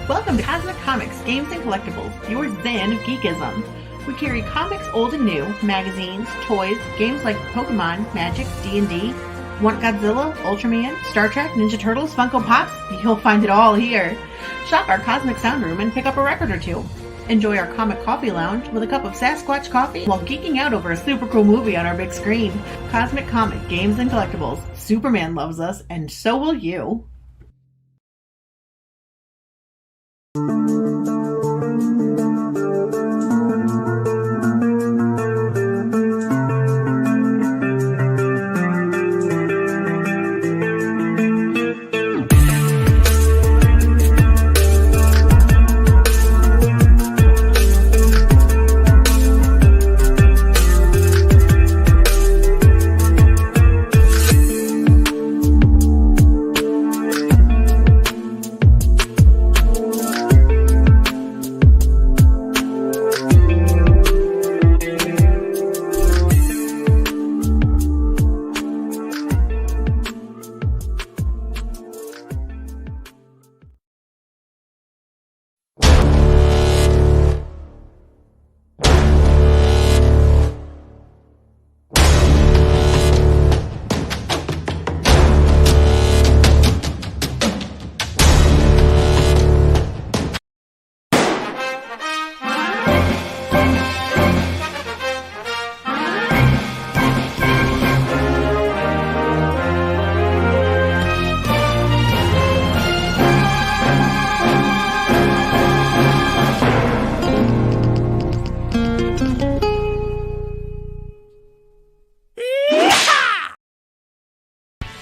Welcome to Cosmic Comics, Games and Collectibles, your zen of geekism. We carry comics old and new, magazines, toys, games like Pokemon, Magic, D&D. Want Godzilla, Ultraman, Star Trek, Ninja Turtles, Funko Pops? You'll find it all here. Shop our Cosmic Sound Room and pick up a record or two. Enjoy our Comic Coffee Lounge with a cup of Sasquatch coffee while geeking out over a super cool movie on our big screen. Cosmic Comic, Games and Collectibles. Superman loves us, and so will you.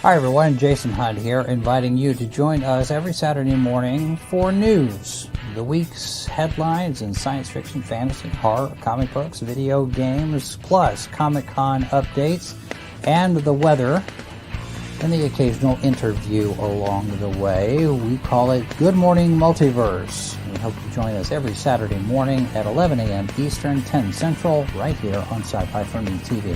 Hi everyone, Jason Hunt here, inviting you to join us every Saturday morning for news, the week's headlines in science fiction, fantasy, horror, comic books, video games, plus Comic-Con updates and the weather, and the occasional interview along the way. We call it Good Morning Multiverse. We hope you join us every Saturday morning at 11 a.m. Eastern, 10 Central, right here on Sci-Fi for Me TV.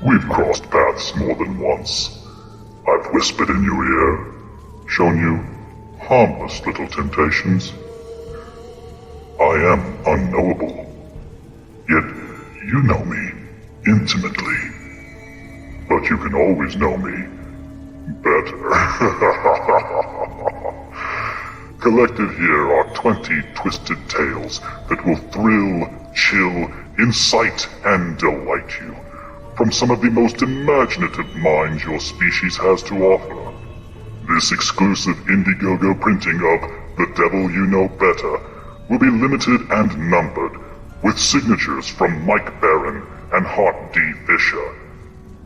We've crossed paths more than once. I've whispered in your ear, shown you harmless little temptations. I am unknowable, yet you know me intimately. But you can always know me better. Collected here are 20 twisted tales that will thrill, chill, incite, and delight you from some of the most imaginative minds your species has to offer. This exclusive Indiegogo printing of The Devil You Know Better will be limited and numbered, with signatures from Mike Barron and Hart D. Fisher.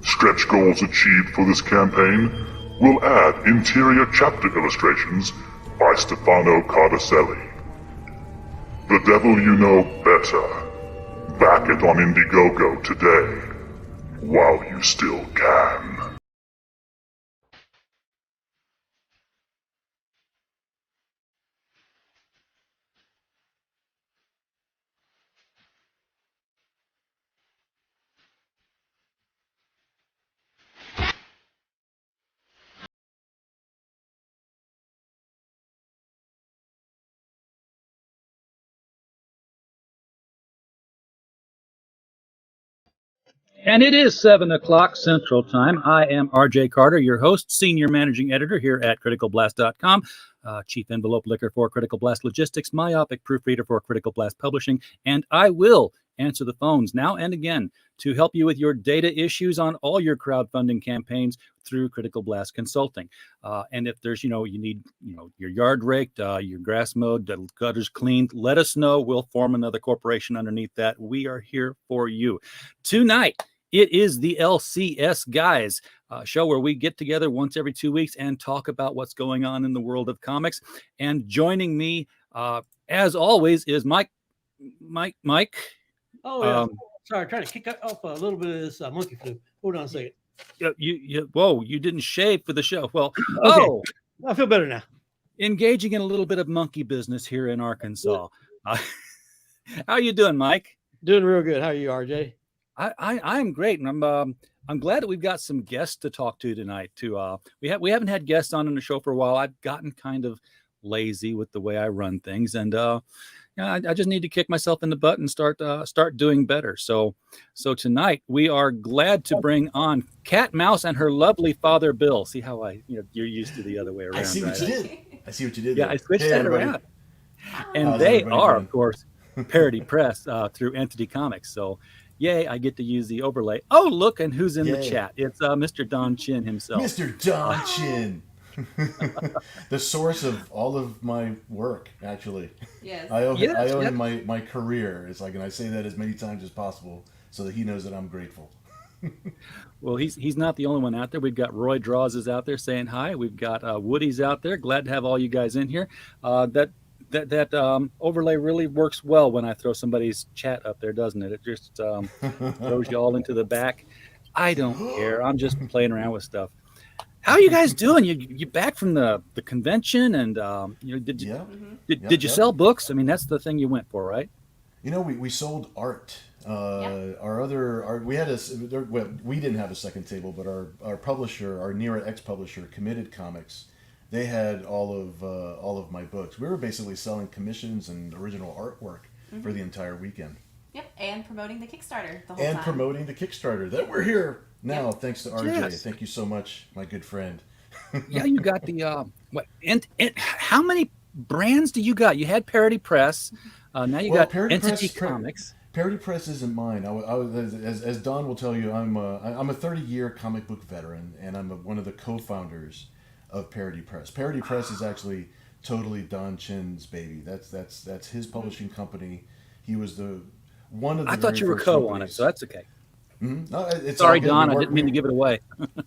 Stretch goals achieved for this campaign will add interior chapter illustrations by Stefano Cardacelli. The Devil You Know Better. Back it on Indiegogo today, while you still can. And it is 7 o'clock Central Time. I am RJ Carter, your host, Senior Managing Editor here at CriticalBlast.com, Chief Envelope Licker for Critical Blast Logistics, Myopic Proofreader for Critical Blast Publishing, and I will answer the phones now and again to help you with your data issues on all your crowdfunding campaigns through Critical Blast Consulting. And if there's, you need, your yard raked, your grass mowed, the gutters cleaned, let us know. We'll form another corporation underneath that. We are here for you. Tonight, it is the LCS Guys show where we get together once every 2 weeks and talk about what's going on in the world of comics. And joining me, as always, is Mike. Oh, yeah. Sorry, trying to kick off a little bit of this monkey flu. Hold on a second. You didn't shave for the show. Well, okay. I feel better now. Engaging in a little bit of monkey business here in Arkansas. How you doing, Mike? Doing real good. How are you, RJ? I'm great, and I'm glad that we've got some guests to talk to tonight. Too, we haven't had guests on the show for a while. I've gotten kind of lazy with the way I run things, and I just need to kick myself in the butt and start doing better. So tonight we are glad to bring on Cat Mouse and her lovely father Bill. See how you're used to the other way around. I see what you did. Yeah, I switched that around. And they are, of course, Parody Press through Entity Comics. So yay, I get to use the overlay. Oh, look, and who's in the chat? It's Mr. Don Chin himself. Mr. Don Chin. The source of all of my work, actually. Yes. I owe him my career. It's like, and I say that as many times as possible so that he knows that I'm grateful. Well, he's not the only one out there. We've got Roy Draws is out there saying hi. We've got Woody's out there. Glad to have all you guys in here. That overlay really works well when I throw somebody's chat up there, doesn't it? It just throws you all into the back. I don't care. I'm just playing around with stuff. How are you guys doing? You back from the convention, and did you sell books? I mean, that's the thing you went for, right? We sold art. Our other art, we didn't have a second table, but our publisher, our near ex-publisher, Committed Comics, they had all of my books. We were basically selling commissions and original artwork for the entire weekend. Yep, and promoting the Kickstarter the whole time. And promoting the Kickstarter that we're here now, thanks to RJ. Yes. Thank you so much, my good friend. Yeah, you got the and how many brands do you got? You had Parody Press. Now you got Entity Comics. Parody Press isn't mine. I was, as Don will tell you, I'm a 30-year comic book veteran, and I'm one of the co-founders of Parody Press. Parody Press is actually totally Don Chin's baby. That's his publishing company. He was one of the. I thought you were on it, so that's okay. Mm-hmm. No, sorry, Don. I didn't mean to give it away.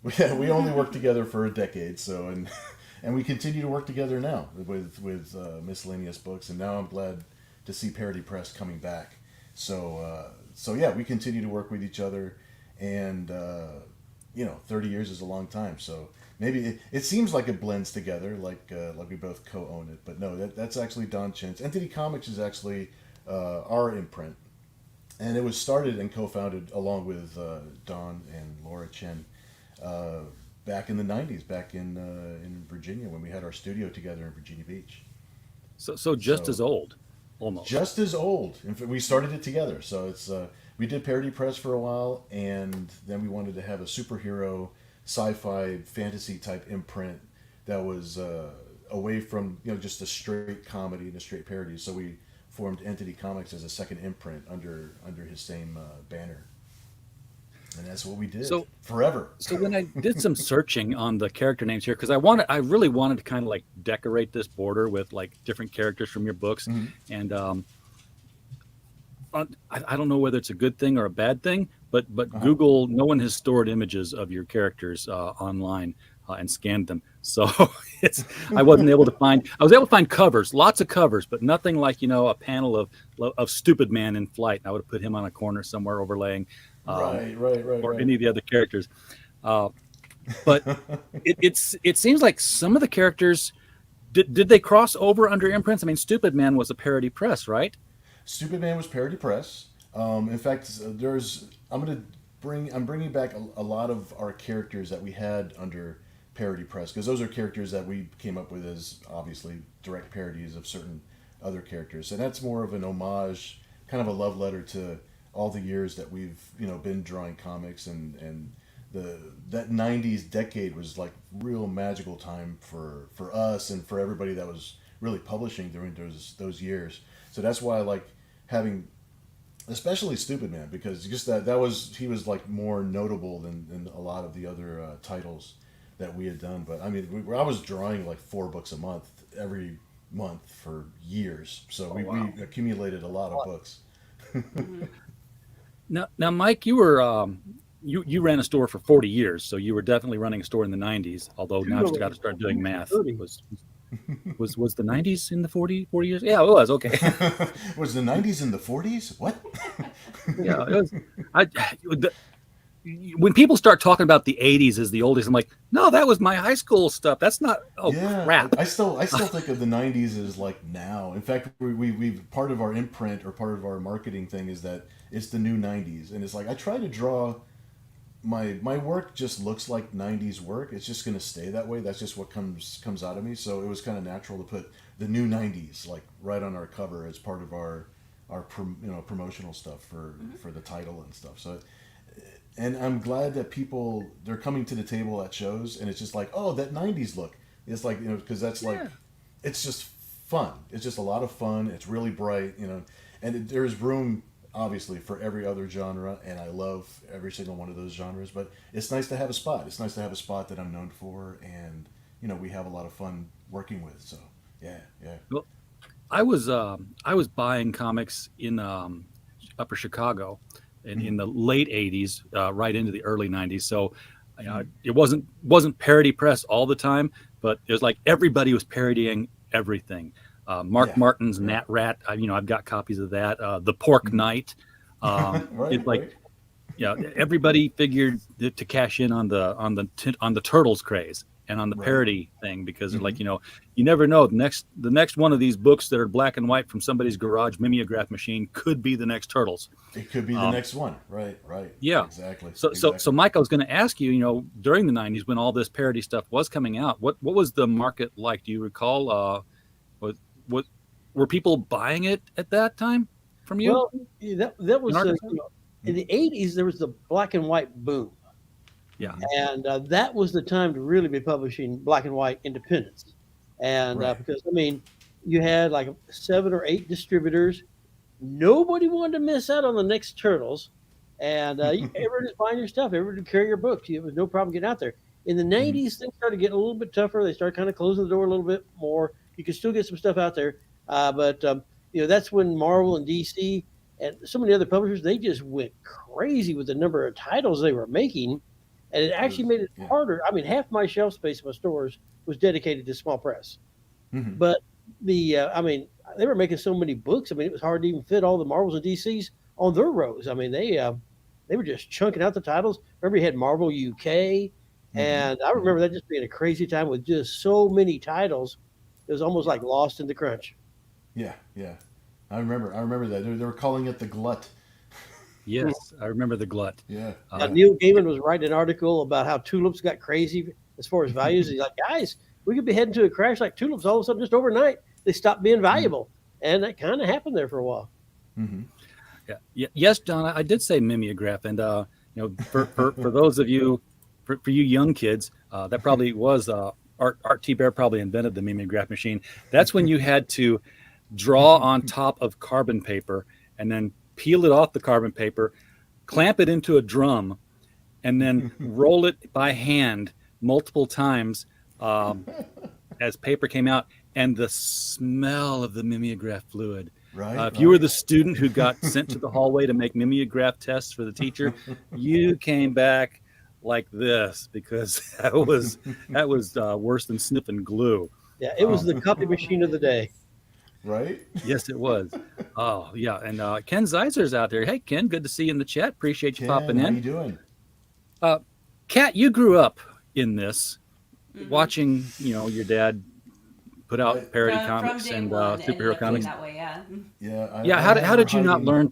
We only worked together for a decade, and we continue to work together now with miscellaneous books. And now I'm glad to see Parody Press coming back. So yeah, we continue to work with each other, and 30 years is a long time. So maybe it seems like it blends together, like we both co-own it. But no, that's actually Don Chin's. Entity Comics is actually our imprint. And it was started and co-founded along with Don and Laura Chen back in the 90s, back in Virginia, when we had our studio together in Virginia Beach. So just as old, almost. Just as old. In fact, we started it together. So it's we did Parody Press for a while, and then we wanted to have a superhero, sci-fi, fantasy type imprint that was away from just a straight comedy and a straight parody. So we formed Entity Comics as a second imprint under his same banner, and that's what we did forever. So when I did some searching on the character names here, because I really wanted to kind of like decorate this border with like different characters from your books, and I don't know whether it's a good thing or a bad thing, but Google, no one has stored images of your characters online and scanned them. So I was able to find covers, lots of covers, but nothing like, a panel of Stupid Man in flight. I would have put him on a corner somewhere overlaying or any of the other characters. But it seems like some of the characters, did they cross over under imprints? I mean, Stupid Man was a Parody Press, right? Stupid Man was Parody Press. In fact, I'm bringing back a lot of our characters that we had under Parody Press, because those are characters that we came up with as obviously direct parodies of certain other characters, and that's more of an homage, kind of a love letter to all the years that we've been drawing comics, and that 90s decade was like real magical time for us and for everybody that was really publishing during those years. So that's why I like having especially Stupid Man, because just that was, he was like more notable than a lot of the other titles that we had done. But I mean, I was drawing like 4 books a month every month for years, so we accumulated a lot of books. Now, Mike, you were you ran a store for 40 years, so you were definitely running a store in the 90s. Although now I've got to start doing math. 30. Was the 90s in the 40 years? Yeah, it was. Okay. Was the 90s in the 40s? What? Yeah, it was. When people start talking about the 80s as the oldies, I'm like, no, that was my high school stuff. That's not. Oh, Yeah, crap. I still think of the 90s as like now. In fact, we part of our imprint or part of our marketing thing is that it's the new 90s, and it's like I try to draw my work just looks like 90s work. It's just going to stay that way. That's just what comes out of me. So it was kind of natural to put the new 90s like right on our cover as part of our promotional stuff for the title and stuff. So, and I'm glad that they're coming to the table at shows and it's just like, oh, that 90s look. It's like, because that's like, it's just fun. It's just a lot of fun. It's really bright, and there's room obviously for every other genre, and I love every single one of those genres, but it's nice to have a spot. It's nice to have a spot that I'm known for, and we have a lot of fun working with. So yeah. Well, I was buying comics in Upper Chicago in the late 80s, right into the early 90s. So it wasn't parody press all the time, but it was like everybody was parodying everything. Mark Martin's Nat Rat, I've got copies of that. The Pork Knight. It's like, everybody figured to cash in on the Turtles craze and on the parody thing, because like, you never know, the next one of these books that are black and white from somebody's garage mimeograph machine could be the next Turtles. It could be the next one. Right. Yeah, exactly. So Mike, I was going to ask you, during the 90s when all this parody stuff was coming out, what was the market like? Do you recall? Were people buying it at that time from you? Well, that was in the 80s. There was the black and white boom. Yeah, and that was the time to really be publishing black and white independents, and because you had like 7 or 8 distributors. Nobody wanted to miss out on the next Turtles, and everyone was buying your stuff. Everyone would carry your books. It was no problem getting out there. In the 90s, things started getting a little bit tougher. They started kind of closing the door a little bit more. You could still get some stuff out there, but that's when Marvel and DC and so many other publishers, they just went crazy with the number of titles they were making, and it actually made it harder. Half my shelf space in my stores was dedicated to small press, but they were making so many books. It was hard to even fit all the Marvels and DCs on their rows. They were just chunking out the titles. Remember, you had Marvel UK, and I remember that just being a crazy time with just so many titles. It was almost like lost in the crunch. Yeah. I remember that. They were calling it the glut. Yes, I remember the glut. Yeah. Neil Gaiman was writing an article about how tulips got crazy as far as values. He's like, guys, we could be heading to a crash like tulips. All of a sudden, just overnight, they stopped being valuable. And that kind of happened there for a while. Yeah. Yes, John, I did say mimeograph. And, for those of you, for you young kids, that probably was Art T. Bear probably invented the mimeograph machine. That's when you had to draw on top of carbon paper and then peel it off the carbon paper, clamp it into a drum, and then roll it by hand multiple times as paper came out. And the smell of the mimeograph fluid. If you were the student who got sent to the hallway to make mimeograph tests for the teacher, you came back like this, because that was worse than sniffing glue. Yeah, it was the copy machine of the day. Right? Yes, it was. Oh, yeah. And Ken Zeiser's out there. Hey, Ken, good to see you in the chat. Appreciate you popping in. How you doing? Kat, you grew up in this, watching, your dad put out parody comics and superhero comics. That way, How did you not learn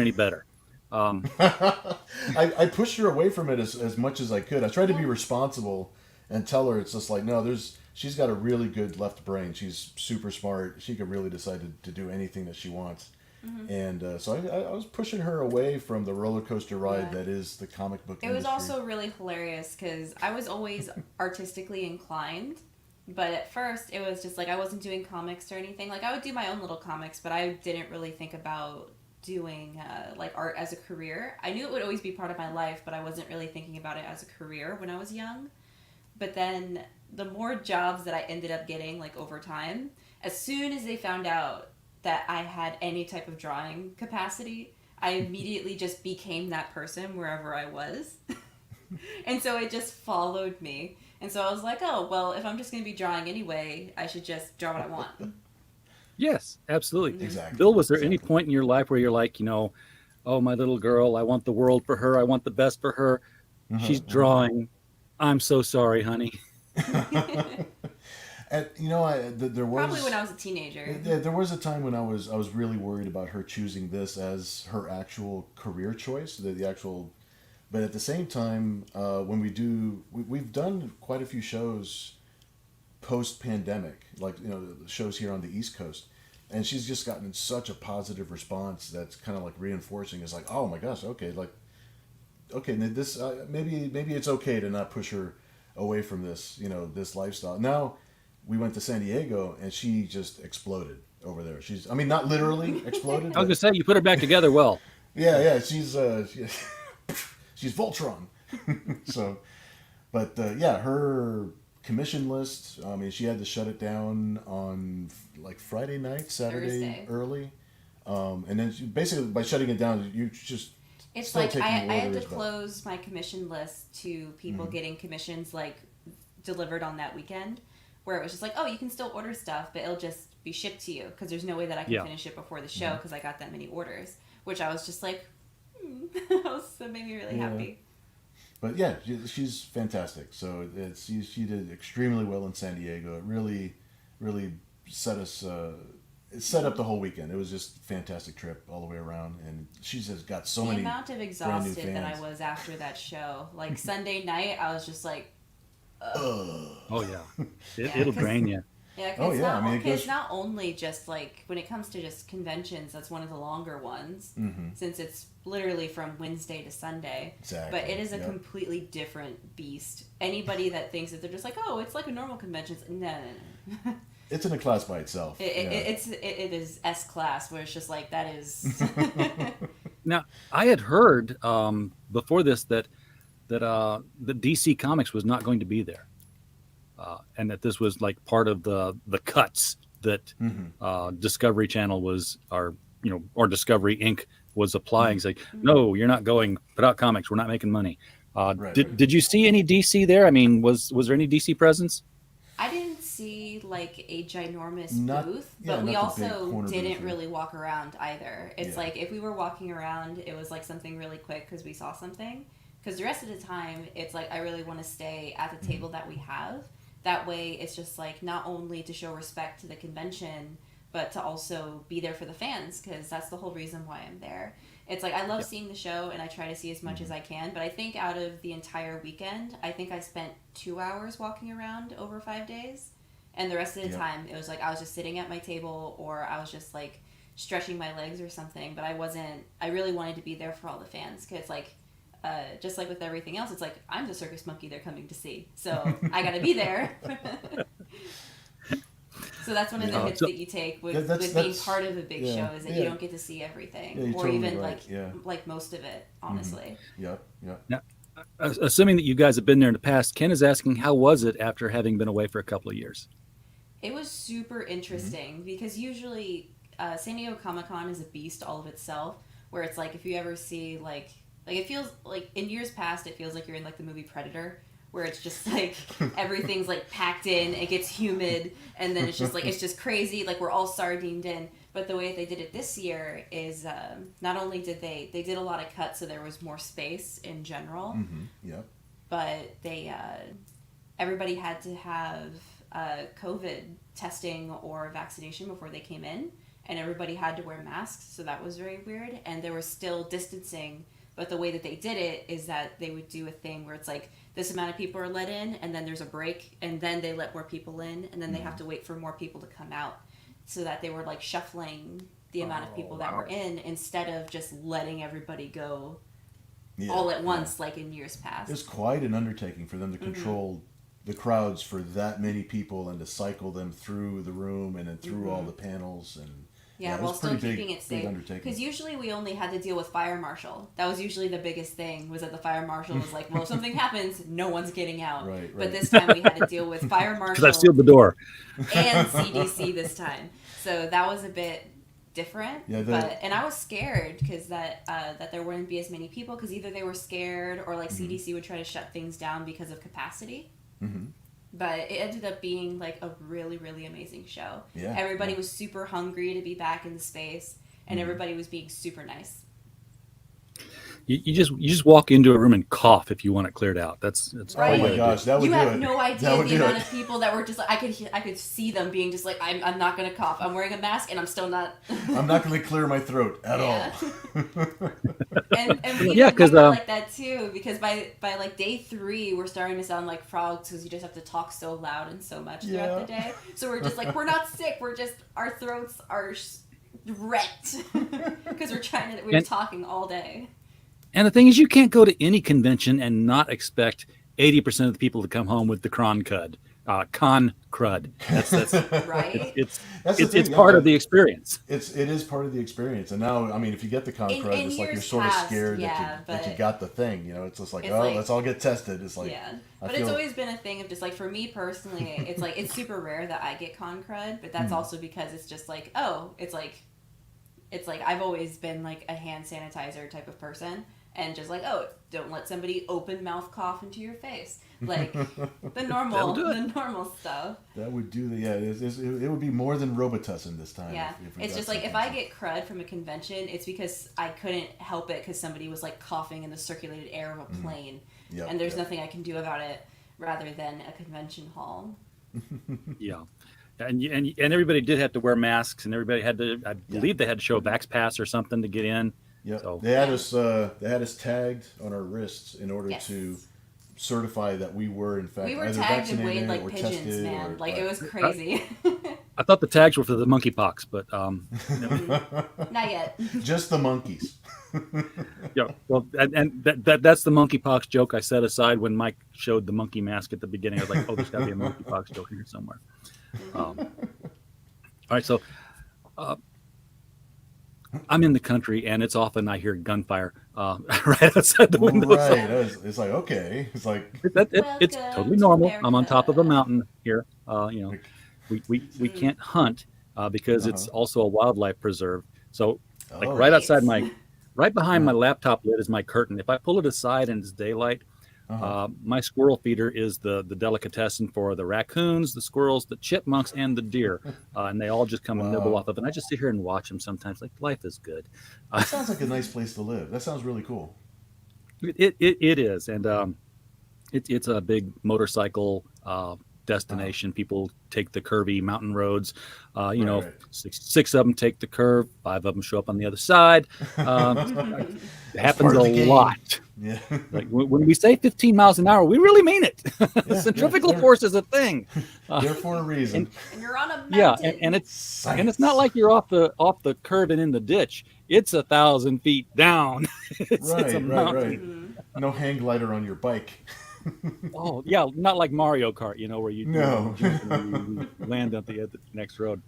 any better? I pushed her away from it as much as I could. I tried to be responsible and tell her it's just like, no, she's got a really good left brain. She's super smart. She could really decide to do anything that she wants. And so I was pushing her away from the roller coaster ride that is the comic book industry. It was also really hilarious because I was always artistically inclined. But at first, it was just like I wasn't doing comics or anything. Like I would do my own little comics, but I didn't really think about doing like art as a career. I knew it would always be part of my life, but I wasn't really thinking about it as a career when I was young. But then the more jobs that I ended up getting like over time, as soon as they found out that I had any type of drawing capacity, I immediately just became that person wherever I was. And so it just followed me. And so I was like, oh, well, if I'm just going to be drawing anyway, I should just draw what I want. Yes, absolutely. Exactly. Bill, was there any Exactly. point in your life where you're like, oh, my little girl, I want the world for her. I want the best for her. She's drawing. I'm so sorry, honey. And there was Probably when I was a teenager. there was a time when I was really worried about her choosing this as her actual career choice, the actual. But at the same time, when we've done quite a few shows post pandemic, like shows here on the East Coast, and she's just gotten such a positive response that's kind of like reinforcing. It's like, oh my gosh, okay, this maybe it's okay to not push her away from this this lifestyle. Now we went to San Diego and she just exploded over there. I mean, not literally exploded. I was going to say, you put her back together well. Yeah, she's she's Voltron. So, but yeah, her commission list. I mean, she had to shut it down on like Friday night, Saturday Thursday. early, and then basically by shutting it down, you just It's still like taking I had to orders, but- close my commission list to people getting commissions like delivered on that weekend, where it was just like, oh, you can still order stuff, but it'll just be shipped to you because there's no way that I can Yeah. finish it before the show because I got that many orders, which I was just like, that made me really happy. But yeah, she's fantastic. So she did extremely well in San Diego. It really set us. It set up the whole weekend. It was just a fantastic trip all the way around, and she's just got so The many. amount of exhausted that I was after that show, like Sunday night, I was just like, Oh, yeah. Yeah, It'll 'cause- drain you. yeah, Oh, cause yeah, I mean, it it's goes- not only just like when it comes to just conventions, that's one of the longer ones since it's literally from Wednesday to Sunday. Exactly, But it is a yep. completely different beast. Anybody that thinks that they're just like, oh, it's like a normal convention, no. It's in a class by itself. It is S class where it's just like that is. Now, I had heard before this that DC Comics was not going to be there, and that this was like part of the cuts that Discovery Channel was, or Discovery Inc. was applying. It's like, no, you're not going. Put out comics. We're not making money. Right. Did you see any DC there? I mean, was there any DC presence? I didn't see like a ginormous Not- booth, yeah, but we not the big also corner didn't booth. really walk around either. It's Yeah. like if we were walking around, it was like something really quick because we saw something. Because the rest of the time, it's like I really want to stay at the table that we have. That way, it's just like not only to show respect to the convention, but to also be there for the fans because that's the whole reason why I'm there. It's like I love seeing the show and I try to see as much as I can, but I think out of the entire weekend, I think I spent 2 hours walking around over 5 days. And the rest of the Yep. time, it was like I was just sitting at my table or I was just like stretching my legs or something. But I really wanted to be there for all the fans because like, just like with everything else, it's like I'm the circus monkey they're coming to see. So I got to be there. So that's one of the hits that you take with being that's- part of a big yeah, show is that yeah. you don't get to see everything Yeah, you're or totally even right, yeah. like most of it, honestly. Yep. Now, assuming that you guys have been there in the past, Ken is asking, how was it after having been away for a couple of years? It was super interesting because usually San Diego Comic-Con is a beast all of itself where it's like if you ever see like it feels like in years past it feels like you're in like the movie Predator where it's just like everything's like packed in, it gets humid, and then it's just crazy, like we're all sardined in. But the way they did it this year is not only did they did a lot of cuts so there was more space in general, Yep. but they everybody had to have COVID testing or vaccination before they came in, and everybody had to wear masks, so that was very weird. And there was still distancing, but the way that they did it is that they would do a thing where it's like this amount of people are let in, and then there's a break, and then they let more people in, and then they have to wait for more people to come out, so that they were like shuffling the amount of people that were in instead of just letting everybody go all at once like in years past. It's quite an undertaking for them to control the crowds for that many people and to cycle them through the room and then through all the panels and Yeah, it while was still pretty keeping it big safe. undertaking. Because usually we only had to deal with fire marshal. That was usually the biggest thing, was that the fire marshal was like, well, if something happens, no one's getting out. Right. But this time we had to deal with fire Because I marshal sealed the door. and CDC this time. So that was a bit different. Yeah, and I was scared because that there wouldn't be as many people, because either they were scared or like CDC would try to shut things down because of capacity. Mm-hmm. But it ended up being like a really, really amazing show. Yeah, Everybody was super hungry to be back in the space, and everybody was being super nice. You just walk into a room and cough if you want it cleared out. That's Right. Oh my gosh, that would You do have it. no idea That would the do amount it. of people that were just like, I could see them being just like, I'm not gonna cough. I'm wearing a mask and I'm still not. I'm not going to clear my throat at Yeah. all. and we Yeah, did 'cause, like that too, because by like day 3 we're starting to sound like frogs, because you just have to talk so loud and so much throughout the day. So we're just like, we're not sick. We're just, our throats are wrecked because we're talking all day. And the thing is, you can't go to any convention and not expect 80% of the people to come home with the con crud. That's Right. it's That's the it's thing, part yeah. of the experience. It is part of the experience. And now, I mean, if you get the con In crud, it's like you're years sort of past, scared yeah, that you but got the thing. You know, it's just like, it's oh, like- let's all get tested. It's like, Yeah, I but feel- it's always been a thing of just like, for me personally, it's like, it's super rare that I get con crud, but that's also because it's just like, it's like I've always been like a hand sanitizer type of person, and just like, don't let somebody open mouth cough into your face, like the normal stuff. that would do the, it would be more than Robitussin this time. Yeah, if we it's got just like, if something. I get crud from a convention, it's because I couldn't help it, because somebody was like coughing in the circulated air of a plane, Yep, and there's yep. nothing I can do about it rather than a convention hall. Yeah. And everybody did have to wear masks, and everybody had to, I believe they had to show a Vax pass or something to get in. Yep. So They had us tagged on our wrists in order Yes. to certify that we were in fact We were either tagged and vaccinated weighed like or pigeons, tested man. or, Like, it was crazy. I thought the tags were for the monkeypox, but Not yet. just the monkeys. yeah. Well, and that's the monkeypox joke I set aside when Mike showed the monkey mask at the beginning. I was like, there's got to be a monkeypox joke here somewhere. All right, so I'm in the country, and it's often I hear gunfire right outside the window. Right. It's like, okay. It's like, It's Welcome totally to normal. I'm on top of a America. mountain here. We can't hunt because it's also a wildlife preserve. So like oh, right Nice. outside right behind my laptop lid is my curtain. If I pull it aside and it's daylight, my squirrel feeder is the delicatessen for the raccoons, the squirrels, the chipmunks, and the deer, and they all just come and nibble off of it. And I just sit here and watch them sometimes. Like, life is good. that sounds like a nice place to live. That sounds really cool. It is, and it's a big motorcycle destination. People take the curvy mountain roads. Right. Six of them take the curve. 5 of them show up on the other side. It happens part of a the game. lot. Yeah. Like when we say 15 miles an hour, we really mean it. Centrifugal yeah. force is a thing. There for a reason. And you're on a mountain. Yeah, and it's not like you're off the curve and in the ditch. It's 1,000 feet down. it's a mountain. No hang glider on your bike. Oh yeah, not like Mario Kart, where you, No. you jump and you land at the next road.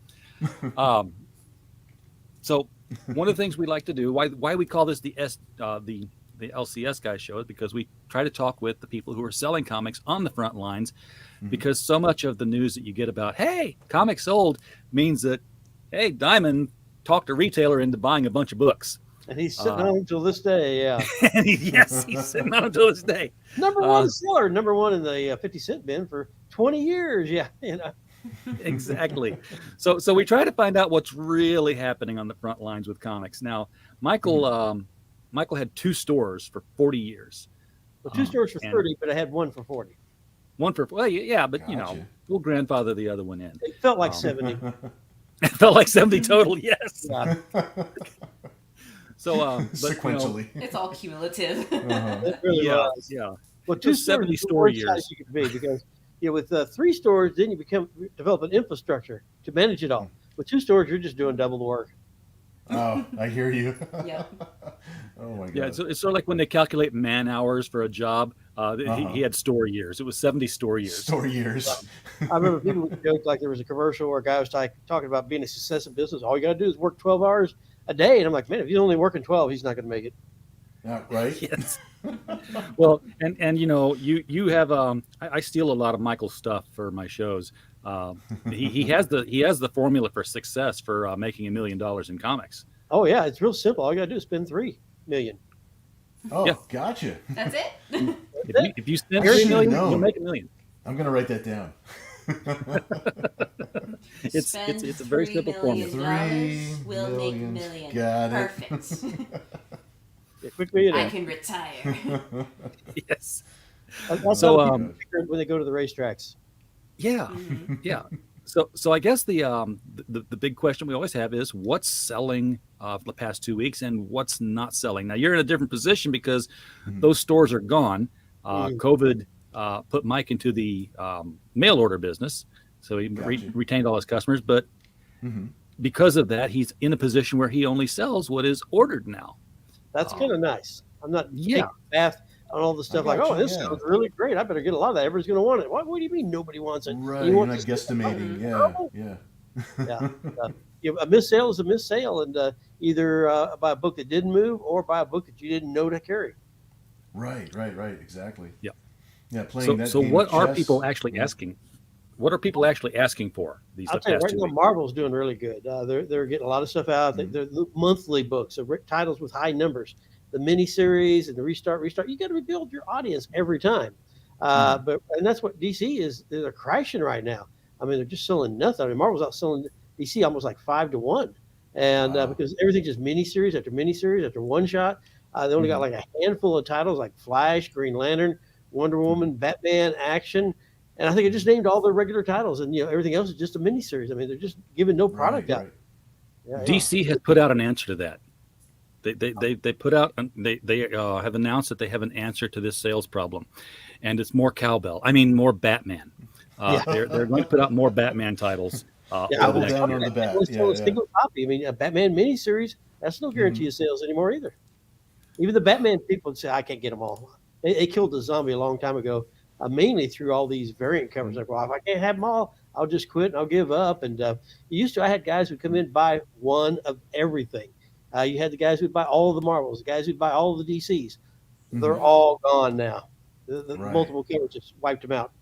So one of the things we like to do, why we call this the LCS Guys show, is because we try to talk with the people who are selling comics on the front lines, because so much of the news that you get about, hey, comics sold, means that, hey, Diamond talked a retailer into buying a bunch of books. And he's sitting on until this day, yeah. And yes, he's sitting on until this day. Number one seller, number one in the 50-cent bin for 20 years, yeah. Exactly. So we try to find out what's really happening on the front lines with comics. Now, Michael had 2 stores for 40 years. Well, 2 stores for 30, but I had 1 for 40. One for, well, yeah, but Gotcha. we'll grandfather the other one in. It felt like 70. It felt like 70 total, yes. Yeah. So, but, Sequentially. It's all cumulative. It really yeah, was. yeah. Well, 2 2 stores 70 is the store worst years. size you could be, because with 3 stores, then you develop an infrastructure to manage it all. With 2 stores, you're just doing double the work. Oh, I hear you. Yeah. Oh my god. Yeah, it's sort of like when they calculate man hours for a job. He had store years. It was 70 store years. Story years. I remember people would joke like there was a commercial where a guy was talking about being a success in business. All you got to do is work 12 hours a day. And I'm like, man, if he's only working 12, he's not going to make it. Right? Yes. Well, and you have I steal a lot of Michael's stuff for my shows. He has the formula for success for making $1 million in comics. Oh yeah, it's real simple. All you got to do is spend $3 million. Oh, Yeah. gotcha. That's it. If you spend Very $3 million, known. you'll make $1 million. I'm going to write that down. It's a very simple formula. $3 Will make million. million. Got it. Perfect. Yeah, quick millionaire. I can retire. Yes. That's So, how people figure when they go to the racetracks. Yeah, yeah. So I guess the big question we always have is what's selling for the past 2 weeks and what's not selling. Now you're in a different position because those stores are gone. COVID put Mike into the mail order business, so he Gotcha. retained all his customers. But because of that, he's in a position where he only sells what is ordered now. That's kind of nice. I'm not Yeah. taking a bath on all the stuff like, gotcha, oh, this yeah. sounds really great. I better get a lot of that. Everybody's going to want it. What do you mean nobody wants it? Right. You You're want not this- guesstimating. Oh, Yeah. yeah. A missed sale is a missed sale, and either buy a book that didn't move or buy a book that you didn't know to carry. Right. Exactly. Yeah. Yeah. Playing that So game what of are chess. people actually asking? What are people actually asking for these I'll tell you past right 2 now, weeks? Marvel's doing really good. They're getting a lot of stuff out. They're monthly books, so titles with high numbers. The miniseries and the restart. You got to rebuild your audience every time. And that's what DC is. They're crashing right now. I mean, they're just selling nothing. I mean, Marvel's outselling DC almost like 5-1, and because everything's just miniseries after miniseries after one shot. They only got like a handful of titles like Flash, Green Lantern, Wonder Woman, Batman, Action. And I think it just named all their regular titles, and everything else is just a miniseries. I mean, they're just giving no product out. Right. Yeah, DC has put out an answer to that. They put out they have announced that they have an answer to this sales problem, and it's more cowbell. I mean, more Batman. They're going to put out more Batman titles. Double down on the bat. Let's sell a single copy. I mean, a Batman miniseries, that's no guarantee of sales anymore either. Even the Batman people would say, I can't get them all. They killed the zombie a long time ago, mainly through all these variant covers. Like, well, if I can't have them all, I'll just quit and I'll give up. And I had guys who come in and buy one of everything. You had the guys who'd buy all of the Marvels, the guys who'd buy all of the DCs. They're all gone now. The multiple killers just wiped them out.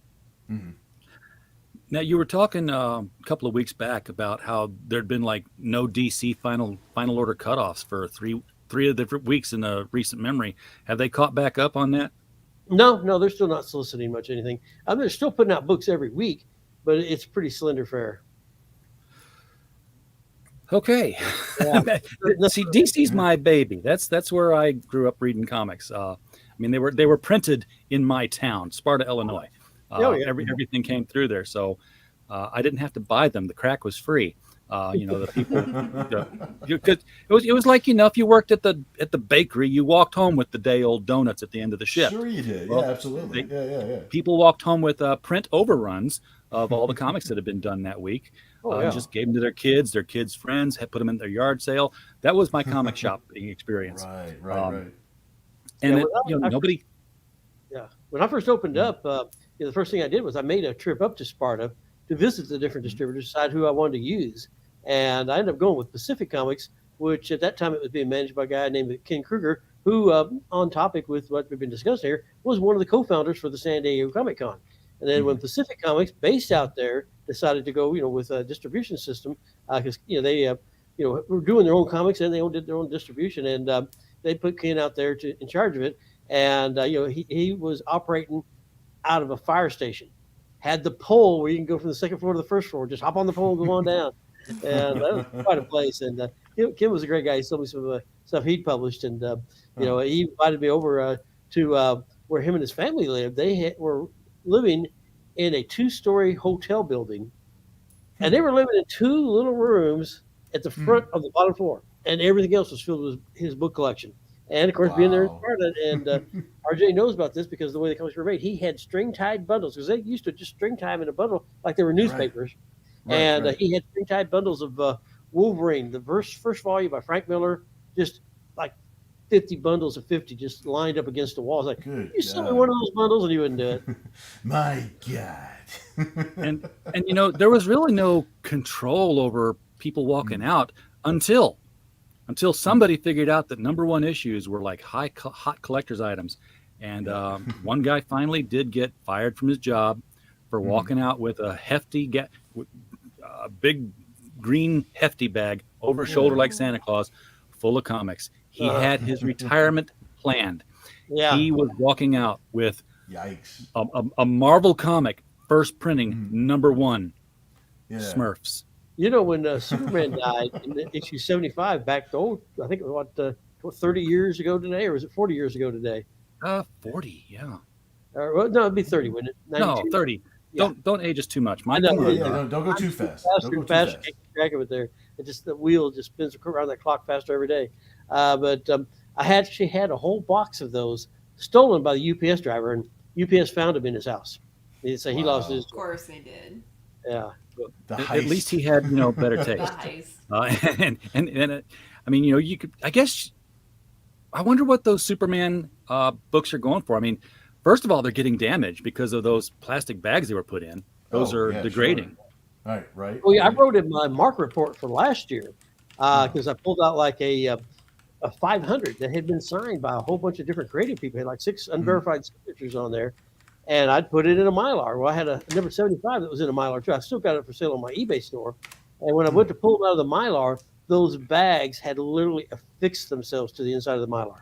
Now you were talking a couple of weeks back about how there'd been like no DC final order cutoffs for three of the weeks in the recent memory. Have they caught back up on that? No, they're still not soliciting much anything. I mean, they're still putting out books every week, but it's pretty slender fare. Okay. Yeah. See, DC's my baby. That's where I grew up reading comics. I mean, they were printed in my town, Sparta, Illinois. Everything came through there, so I didn't have to buy them. The crack was free. The people, it was like if you worked at the bakery, you walked home with the day old donuts at the end of the shift. Sure, you did. Well, yeah, absolutely. Yeah. People walked home with print overruns of all the comics that had been done that week. Just gave them to their kids' friends, had put them in their yard sale. That was my comic shopping experience. Right. And nobody. Yeah, when I first opened up, the first thing I did was I made a trip up to Sparta to visit the different distributors, decide who I wanted to use, and I ended up going with Pacific Comics, which at that time it was being managed by a guy named Ken Kruger, who, on topic with what we've been discussing here, was one of the co-founders for the San Diego Comic Con. And then when Pacific Comics, based out there, decided to go, with a distribution system, because they, were doing their own comics and they did their own distribution, and they put Ken out there in charge of it, and he was operating out of a fire station, had the pole where you can go from the second floor to the first floor, just hop on the pole and go on down, and that was quite a place. And Ken was a great guy. He told me some of the stuff he'd published, and he invited me over to where him and his family lived. They were living in a 2-story hotel building, and they were living in 2 little rooms at the front of the bottom floor, and everything else was filled with his book collection. And of course, being there in Sparta, and RJ knows about this because of the way the comics were made. He had string-tied bundles because they used to just string tie them in a bundle like they were newspapers. He had string-tied bundles of Wolverine, the first volume by Frank Miller, just like 50 bundles of 50 just lined up against the walls. Like, Good you sell me God. one of those bundles, and you wouldn't do it. My God. And there was really no control over people walking out until somebody figured out that number one issues were like hot collector's items. And one guy finally did get fired from his job for walking out with a big green hefty bag over his shoulder like Santa Claus, full of comics. He had his retirement planned. Yeah. He was walking out with Yikes. a Marvel comic, first printing, number one, Yeah. Smurfs. You know, when Superman died in issue 75, back to I think it was 30 years ago today, or was it 40 years ago today? 40, yeah. Well, no, it'd be 30, wouldn't it? 92? No, 30. Yeah. Don't age us too much. I know. Don't go too fast. Faster Don't go and too faster. fast. Can't keep track of it there. It just, the wheel just spins around that clock faster every day. But I actually had a whole box of those stolen by the UPS driver, and UPS found him in his house. He said he lost his. Of course they did. Yeah. At least he had better taste. Nice. And I mean, you could, I guess, I wonder what those Superman books are going for. I mean, first of all, they're getting damaged because of those plastic bags they were put in. Those are degrading. Sure. Right. Oh yeah, I wrote in my mark report for last year because I pulled out like a 500 that had been signed by a whole bunch of different creative people. It had like 6 unverified signatures on there, and I'd put it in a Mylar. Well, I had a number 75 that was in a Mylar too. I still got it for sale on my eBay store. And when I went to pull them out of the Mylar, those bags had literally affixed themselves to the inside of the Mylar.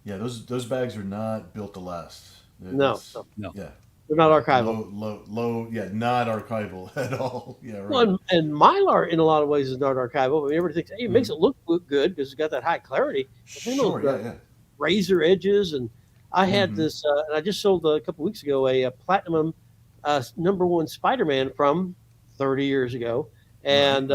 Yeah, those bags are not built to last. No. Yeah. They're not archival. Low. Yeah, not archival at all. Yeah, right. Well, and Mylar in a lot of ways is not archival. I mean, everybody thinks, hey, it makes it look good because it's got that high clarity. But then those razor edges, and I had this, and I just sold a couple weeks ago a platinum number one Spider-Man from 30 years ago, and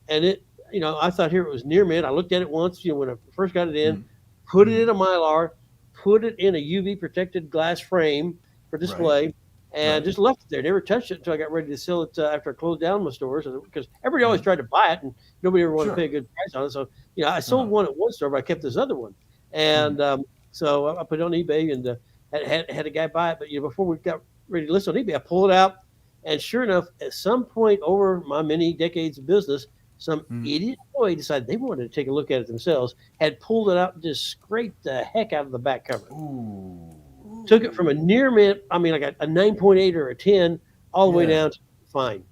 it, I thought here it was near mint. I looked at it once, when I first got it in, put it in a Mylar, put it in a UV protected glass frame for display, and just left it there. Never touched it until I got ready to sell it after I closed down my stores, because everybody always tried to buy it and nobody ever wanted to pay a good price on it. So, I sold one at one store, but I kept this other one. And so I put it on eBay and had a guy buy it. But before we got ready to list on eBay, I pulled it out, and sure enough, at some point over my many decades of business, some idiot boy decided they wanted to take a look at it themselves, had pulled it out and just scraped the heck out of the back cover. Ooh. Took it from a near mint, like a 9.8 or a 10, all the way down to fine.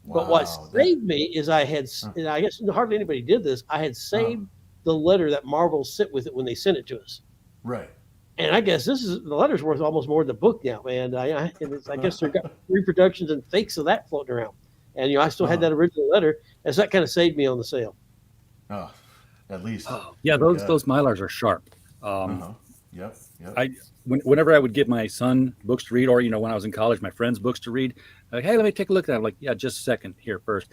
Wow, but what saved me is I had, and I guess hardly anybody did this, I had saved the letter that Marvel sent with it when they sent it to us. Right. And I guess the letter's worth almost more than the book now, man. I guess they've got reproductions and fakes of that floating around. And, I still had that original letter, and so that kind of saved me on the sale. Oh, at least. Yeah, those Mylars are sharp. Yep. Whenever I would give my son books to read, or when I was in college, my friends books to read, like, hey, let me take a look at it. I'm like, yeah, just a second here first.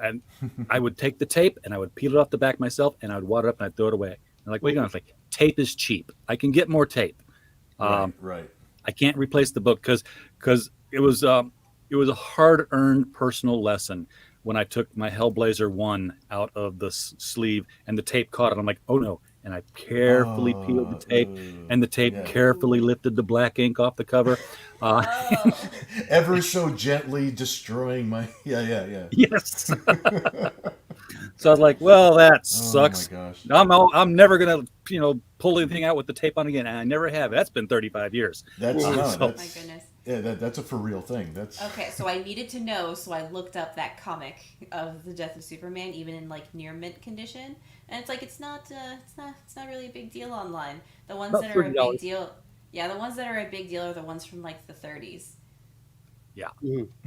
And I would take the tape and I would peel it off the back myself, and I would wad it up and I'd throw it away. I'm like, what are you going? I was like, tape is cheap. I can get more tape. Right. I can't replace the book because it was a hard-earned personal lesson when I took my Hellblazer 1 out of the sleeve and the tape caught it. I'm like, oh no. And I carefully peeled the tape, and the tape carefully lifted the black ink off the cover. Ever so gently destroying my... Yeah. Yes. So I was like, well, that sucks. Oh my gosh. I'm never going to, pull anything out with the tape on again. And I never have. That's been 35 years. That's my goodness. Yeah, that's a for real thing. That's okay. So I needed to know, so I looked up that comic of the death of Superman, even in like near mint condition, and it's like it's not really a big deal online. The ones that are a big deal, the ones that are a big deal are the ones from like the 30s. Yeah.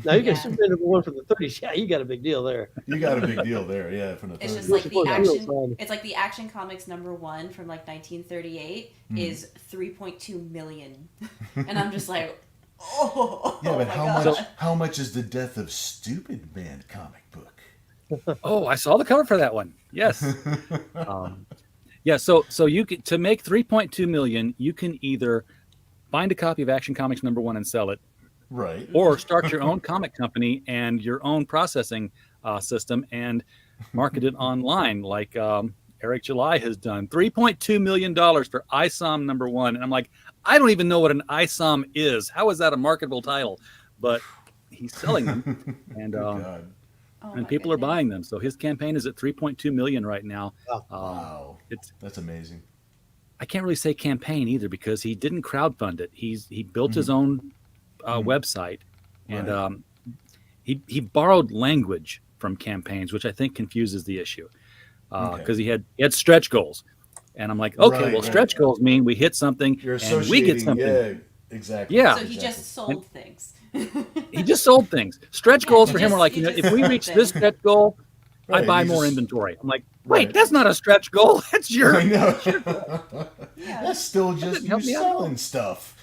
Now you got Superman number one from the 30s. Yeah, you got a big deal there. You got a big deal there. Yeah, from the 30s. It's just like the action. It's like the Action Comics number one from like 1938 is 3.2 million, and I'm just like. But how much is the Death of Stupid Man comic book? Oh, I saw the cover for that one. Yes. So you can, to make 3.2 million, you can either find a copy of Action Comics number one and sell it, right, or start your own comic company and your own processing system and market it online. Like Eric July has done $3.2 million for ISOM #1. And I'm like, I don't even know what an ISOM is. How is that a marketable title? But he's selling them, and God. Oh and my people are goodness. buying them. So his campaign is at 3.2 million right now. Wow. Wow. It's That's amazing. I can't really say campaign either because he didn't crowdfund it. He built his Mhm. own Mhm. website, and Right. he borrowed language from campaigns, which I think confuses the issue Okay. because he had stretch goals, and I'm like, okay, Right, well, right. stretch goals mean we hit something You're and we get associating, something. yeah, exactly. Yeah, So he Exactly. just and sold things. he just sold things. Stretch Yeah, goals he for him were just like, he just if we sold reach this things. stretch goal, I Right. buy He more just inventory. I'm like, wait, right. that's not a stretch goal. That's I your know. Yeah. That's still that just didn't you help me out at all. selling stuff.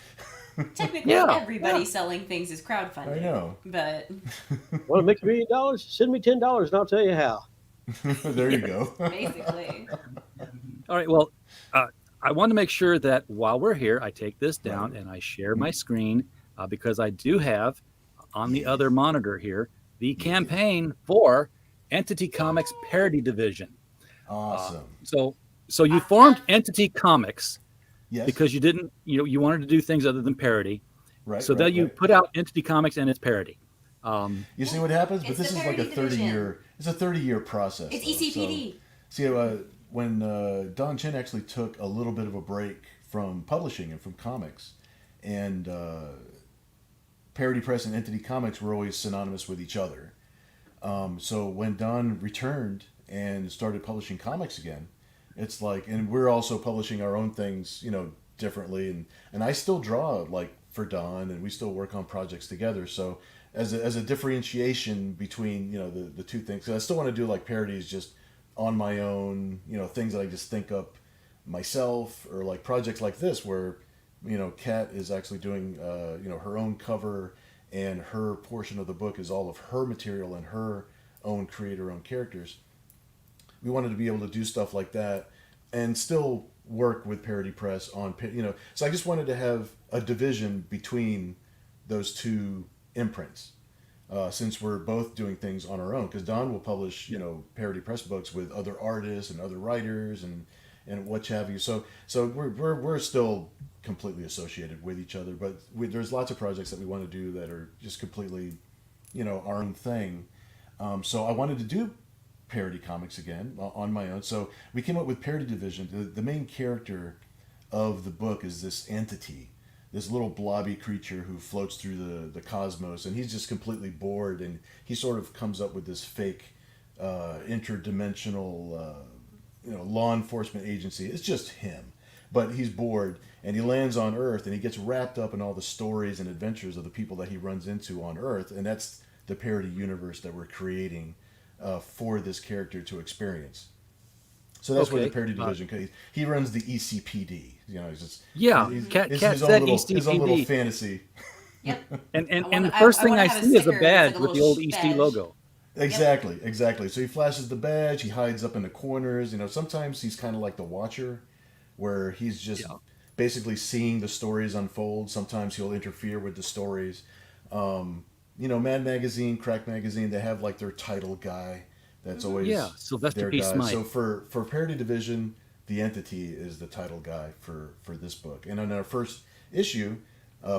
Technically, Yeah, everybody yeah. selling things is crowdfunding. I know. But Want to make $1 million? Send me $10 and I'll tell you how. There you go. basically, All right. Well, uh, I want to make sure that while we're here, I take this Right. down and I share my screen because I do have on the Yeah. other monitor here the Yeah. campaign for Entity Comics Parody Division. Awesome. So you formed Entity Comics Yes. because you wanted to do things other than parody. Right. So Right. that you Right. put out Entity Comics and its parody. Um, You see what happens, but it's this the is like a parody division. 30-year. It's a 30-year process. It's though. ECPD. So, see, when Don Chen actually took a little bit of a break from publishing and from comics, and Parody Press and Entity Comics were always synonymous with each other. So when Don returned and started publishing comics again, it's like, and we're also publishing our own things, differently, and I still draw like for Don, and we still work on projects together. So as a differentiation between the two things, 'cause I still want to do like parodies just on my own, things that I just think up myself, or like projects like this where Kat is actually doing her own cover, and her portion of the book is all of her material and her own creator own characters. We wanted to be able to do stuff like that and still work with Parody Press on so I just wanted to have a division between those two imprints, since we're both doing things on our own, because Don will publish Parody Press books with other artists and other writers and what have you. So we're still completely associated with each other, but there's lots of projects that we want to do that are just completely our own thing. So I wanted to do parody comics again on my own. So we came up with Parody Division. The main character of the book is this entity, this little blobby creature who floats through the cosmos, and he's just completely bored, and he sort of comes up with this fake interdimensional law enforcement agency. It's just him, but he's bored, and he lands on Earth, and he gets wrapped up in all the stories and adventures of the people that he runs into on Earth, and that's the parody universe that we're creating for this character to experience. So that's where the parody division. He runs the ECPD. He's just Cat his said own little, ECPD. his own little fantasy. Yep. And the first thing I see is a badge with the old EC logo. Exactly. So he flashes the badge. He hides up in the corners. Sometimes he's kind of like the Watcher, where he's just basically seeing the stories unfold. Sometimes he'll interfere with the stories. Mad Magazine, Crack Magazine, they have like their title guy. That's always Sylvester their P. guy. Smythe. So for Parody Division, the entity is the title guy for this book. And in our first issue,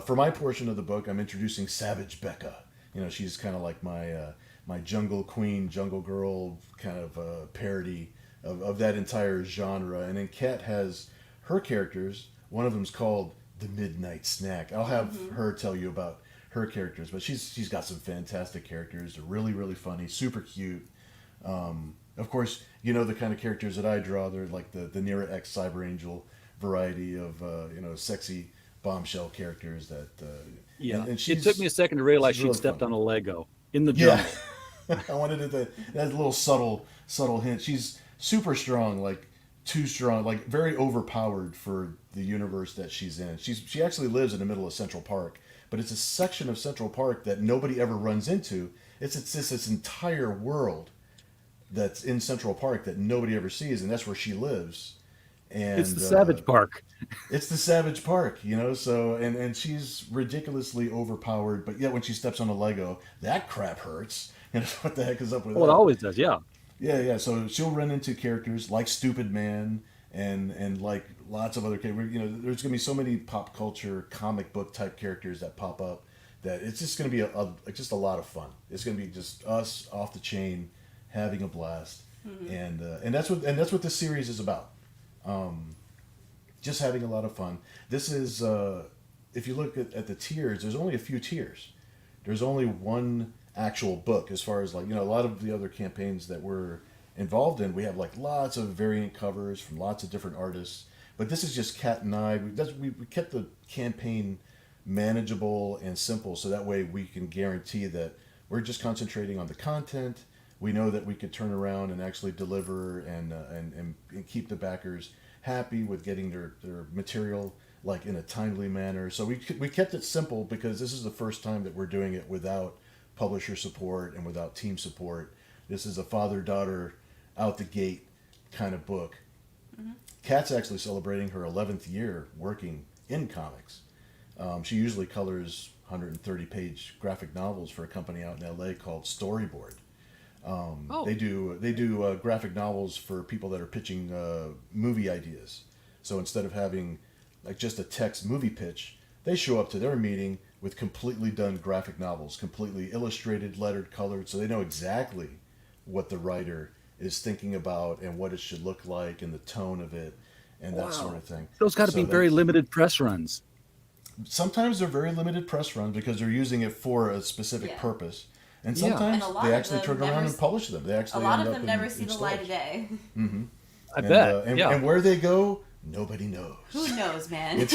for my portion of the book, I'm introducing Savage Becca. She's kind of like my jungle queen, jungle girl kind of parody of that entire genre. And then Kat has her characters. One of them's called the Midnight Snack. I'll have her tell you about her characters, but she's got some fantastic characters. They're really, really funny, super cute. Of course, the kind of characters that I draw. They're like the Nira X Cyber Angel variety of sexy bombshell characters that. And it took me a second to realize she'd really stepped funny. on a Lego in the jungle. I wanted that little subtle hint. She's super strong, like too strong, like very overpowered for the universe that she's in. She actually lives in the middle of Central Park, but it's a section of Central Park that nobody ever runs into. It's this entire world that's in Central Park that nobody ever sees, and that's where she lives. And It's the Savage Park. It's the Savage Park, So and she's ridiculously overpowered, but yet when she steps on a Lego, that crap hurts. What the heck is up with that? Well, it always does, yeah. Yeah. So she'll run into characters like Stupid Man and like lots of other characters. You know, there's gonna be so many pop culture comic book type characters that pop up that it's just gonna be just a lot of fun. It's gonna be just us off the chain, having a blast, and that's what this series is about. Just having a lot of fun. This is if you look at the tiers, there's only a few tiers. There's only one actual book as far as like, you know, a lot of the other campaigns that we're involved in, we have like lots of variant covers from lots of different artists. But this is just Kat and I. We kept the campaign manageable and simple so that way we can guarantee that we're just concentrating on the content. We know that we could turn around and actually deliver and keep the backers happy with getting their material like in a timely manner. So we kept it simple because this is the first time that we're doing it without publisher support and without team support. This is a father-daughter out the gate kind of book. Kat's actually celebrating her 11th year working in comics. She usually colors 130-page graphic novels for a company out in LA called Storyboard. They do graphic novels for people that are pitching movie ideas. So instead of having like just a text movie pitch, they show up to their meeting with completely done graphic novels, completely illustrated, lettered, colored, so they know exactly what the writer is thinking about and what it should look like and the tone of it and that sort of thing. Those got to be very limited press runs. Sometimes they're very limited press runs because they're using it for a specific purpose. And sometimes And they actually turn around and publish them. They actually a lot end of up them never in see the stores. light of day. I bet. And where they go, nobody knows. Who knows, man?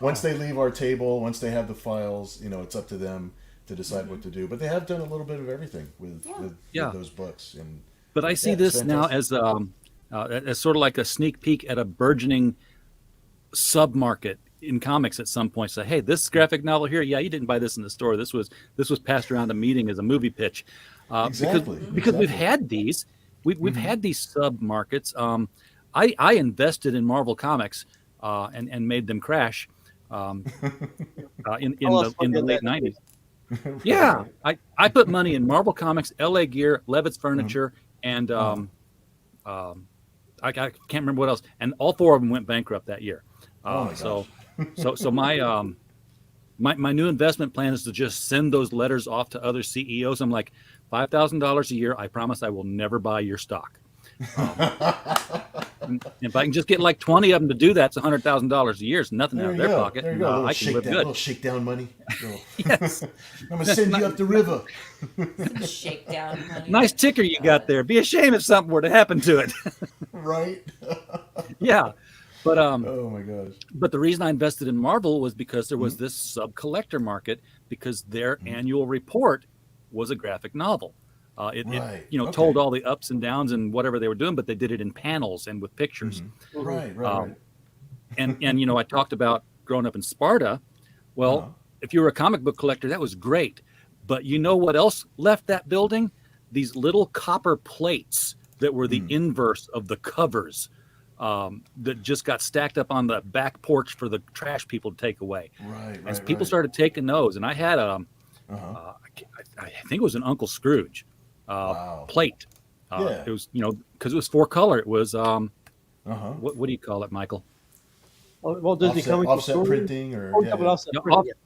Once they leave our table, once they have the files, you know, it's up to them to decide what to do. But they have done a little bit of everything with those books. And but I see this now as sort of like a sneak peek at a burgeoning sub-market in comics at some point. Say, hey, this graphic novel here, you didn't buy this in the store. This was passed around a meeting as a movie pitch. Because we've had these. We've had these sub-markets. I invested in Marvel Comics and made them crash in the late 90s. Yeah, I put money in Marvel Comics, LA Gear, Levitt's Furniture, and I can't remember what else. And all four of them went bankrupt that year. So my new investment plan is to just send those letters off to other CEOs. I'm like, $5,000 a year. I promise I will never buy your stock. If I can just get like 20 of them to do that, it's $100,000 a year. It's nothing out of their pocket. There you go. I can live good. Little shakedown money. Yes. I'm gonna send you up the river. Shakedown money. Nice ticker you got there. Be ashamed if something were to happen to it. Right. Yeah. But oh my gosh. But the reason I invested in Marvel was because there was this sub collector market because their annual report was a graphic novel. It told all the ups and downs and whatever they were doing, but they did it in panels and with pictures. Right. And I talked about growing up in Sparta. Well, if you were a comic book collector, that was great. But you know what else left that building? These little copper plates that were the inverse of the covers that just got stacked up on the back porch for the trash people to take away. As people started taking those, and I had I think it was an Uncle Scrooge plate. It was, because it was 4-color. It was what do you call it, Michael? Well, Disney offset printing or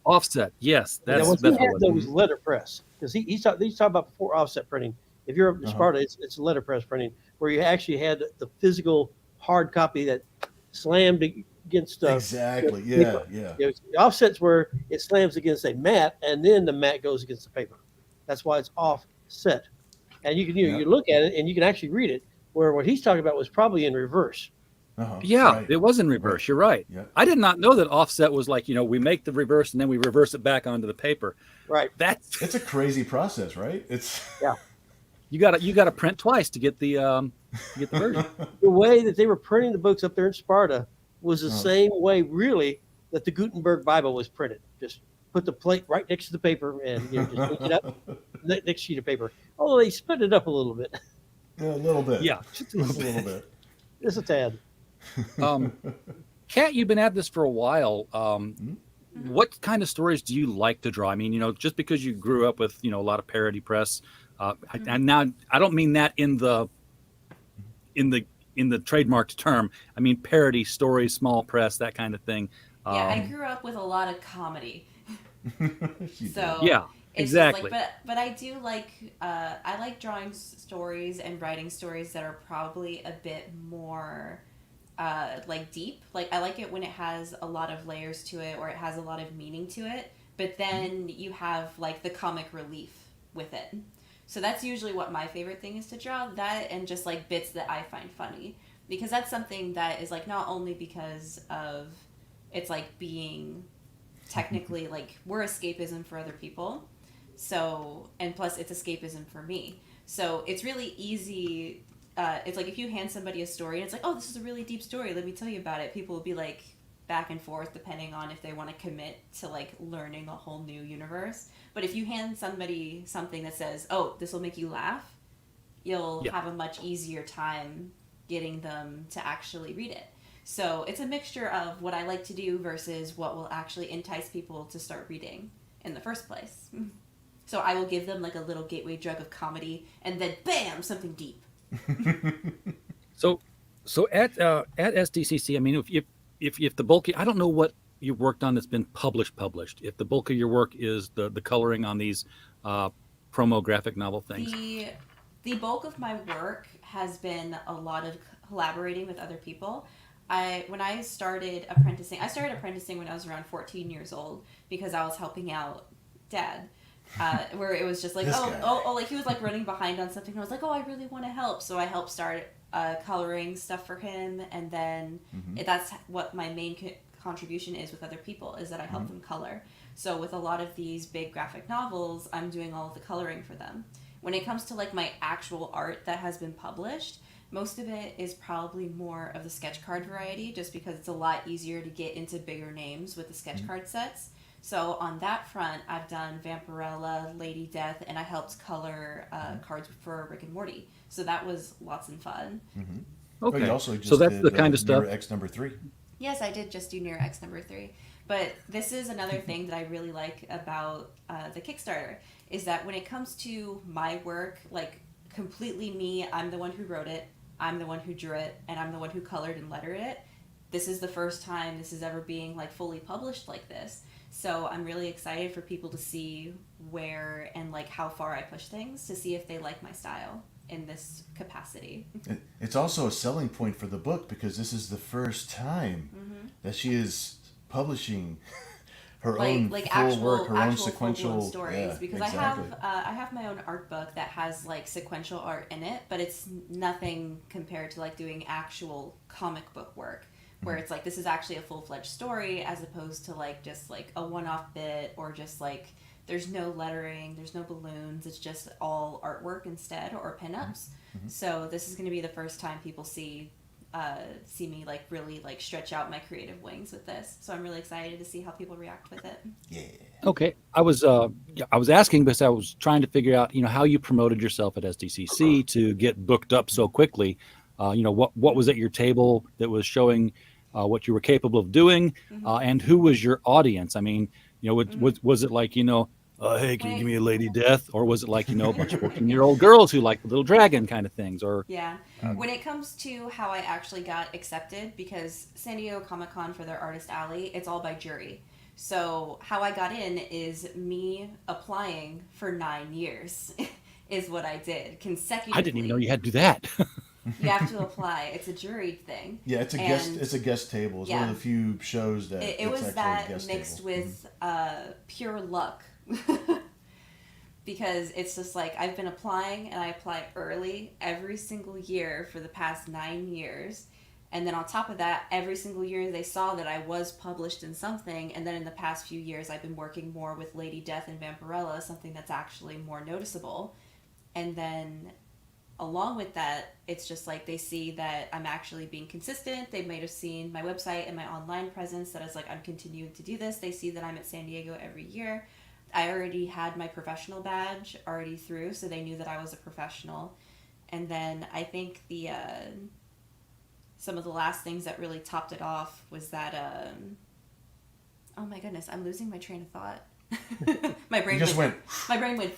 offset. Yes, that's what it was. Letter press, because he's talking about before offset printing. If you're up in Sparta, it's letter press printing where you actually had the physical hard copy that slammed against exactly. The offsets where it slams against a mat and then the mat goes against the paper. That's why it's offset. And you can you look at it and you can actually read it. Where what he's talking about was probably in reverse. It was in reverse. You're right. I did not know that offset was like, we make the reverse and then we reverse it back onto the paper. Right. It's a crazy process, right? It's you got to print twice to get the version. The way that they were printing the books up there in Sparta was the same way, really, that the Gutenberg Bible was printed. Just put the plate right next to the paper and just pick it up, next sheet of paper. Although they split it up a little bit. Yeah, a little bit. Yeah, just a little bit. Just a tad. Kat, you've been at this for a while. What kind of stories do you like to draw? I mean, just because you grew up with, a lot of parody press, and now I don't mean that in the in the trademarked term. I mean, parody stories, small press, that kind of thing. Yeah, I grew up with a lot of comedy. So Yeah, it's just like, exactly. but I do like, I like drawing stories and writing stories that are probably a bit more like deep. Like I like it when it has a lot of layers to it or it has a lot of meaning to it, but then you have like the comic relief with it. So that's usually what my favorite thing is to draw, that and just like bits that I find funny, because that's something that is like not only because of it's like being technically like we're escapism for other people. So, and plus it's escapism for me. So it's really easy. It's like if you hand somebody a story and it's like, oh, this is a really deep story, let me tell you about it. People will be like back and forth depending on if they want to commit to like learning a whole new universe. But if you hand somebody something that says, oh, this will make you laugh, you'll have a much easier time getting them to actually read it. So it's a mixture of what I like to do versus what will actually entice people to start reading in the first place. So I will give them like a little gateway drug of comedy, and then bam, something deep. So at SDCC, I mean, if the bulk, I don't know what you worked on that's been published. If the bulk of your work is the coloring on these promo graphic novel things. The bulk of my work has been a lot of collaborating with other people. When I started apprenticing when I was around 14 years old because I was helping out Dad. Where it was just like, like he was like running behind on something. And I was like, oh, I really want to help. So I helped start coloring stuff for him. And then that's what my main contribution is with other people, is that I help them color. So with a lot of these big graphic novels, I'm doing all of the coloring for them. When it comes to like my actual art that has been published, most of it is probably more of the sketch card variety, just because it's a lot easier to get into bigger names with the sketch card sets. So on that front, I've done Vampirella, Lady Death, and I helped color cards for Rick and Morty. So that was lots of fun. Okay, you also just so that's did, the kind of stuff. X number 3. Yes, I did just do Near X number 3. But this is another thing that I really like about the Kickstarter, is that when it comes to my work, like completely me, I'm the one who wrote it, I'm the one who drew it, and I'm the one who colored and lettered it. This is the first time this is ever being like fully published like this. So I'm really excited for people to see where and like how far I push things, to see if they like my style in this capacity. It's also a selling point for the book because this is the first time that she is publishing her own full actual work, her own actual sequential stories. Yeah, because exactly. I have my own art book that has like sequential art in it, but it's nothing compared to like doing actual comic book work, where it's like this is actually a full-fledged story as opposed to like just like a one-off bit, or just like there's no lettering, there's no balloons, it's just all artwork instead, or pinups. So this is going to be the first time people see me like really like stretch out my creative wings with this. So I'm really excited to see how people react with it. Yeah. Okay, I was asking because I was trying to figure out how you promoted yourself at SDCC to get booked up so quickly. What was at your table that was showing what you were capable of doing, and who was your audience? I mean, was it like hey, can you give me a Lady Death, or was it like a bunch of 14-year-old girls who like the little dragon kind of things? Or yeah, when it comes to how I actually got accepted, because San Diego Comic-Con for their Artist Alley, it's all by jury. So how I got in is me applying for 9 years is what I did consecutively. I didn't even know you had to do that. You have to apply. It's a juried thing. Yeah, it's a guest table. It's one of the few shows that it was actually that a guest mixed table. with pure luck. Because it's just like I've been applying, and I apply early every single year for the past 9 years. And then on top of that, every single year they saw that I was published in something. And then in the past few years, I've been working more with Lady Death and Vampirella, something that's actually more noticeable. And then along with that, it's just like they see that I'm actually being consistent. They might have seen my website and my online presence that is like, I'm continuing to do this. They see that I'm at San Diego every year. I already had my professional badge already through, so they knew that I was a professional. And then I think some of the last things that really topped it off was that, oh my goodness, I'm losing my train of thought. My brain went. My brain went.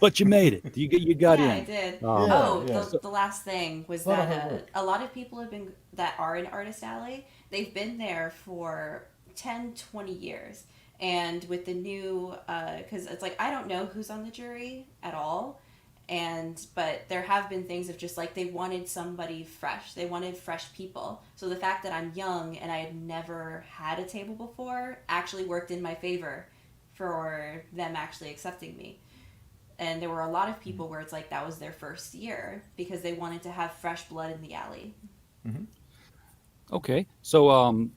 but you made it. You got Yeah, I in. did. Yeah, Oh, yeah. the last thing was A lot of that hard work. a lot of people have been that are in Artist Alley. They've been there for 10, 20 years. And with the new, because it's like I don't know who's on the jury at all, but there have been things of just like they wanted somebody fresh. They wanted fresh people. So the fact that I'm young and I had never had a table before actually worked in my favor for them actually accepting me. And there were a lot of people where it's like that was their first year because they wanted to have fresh blood in the alley. Okay, so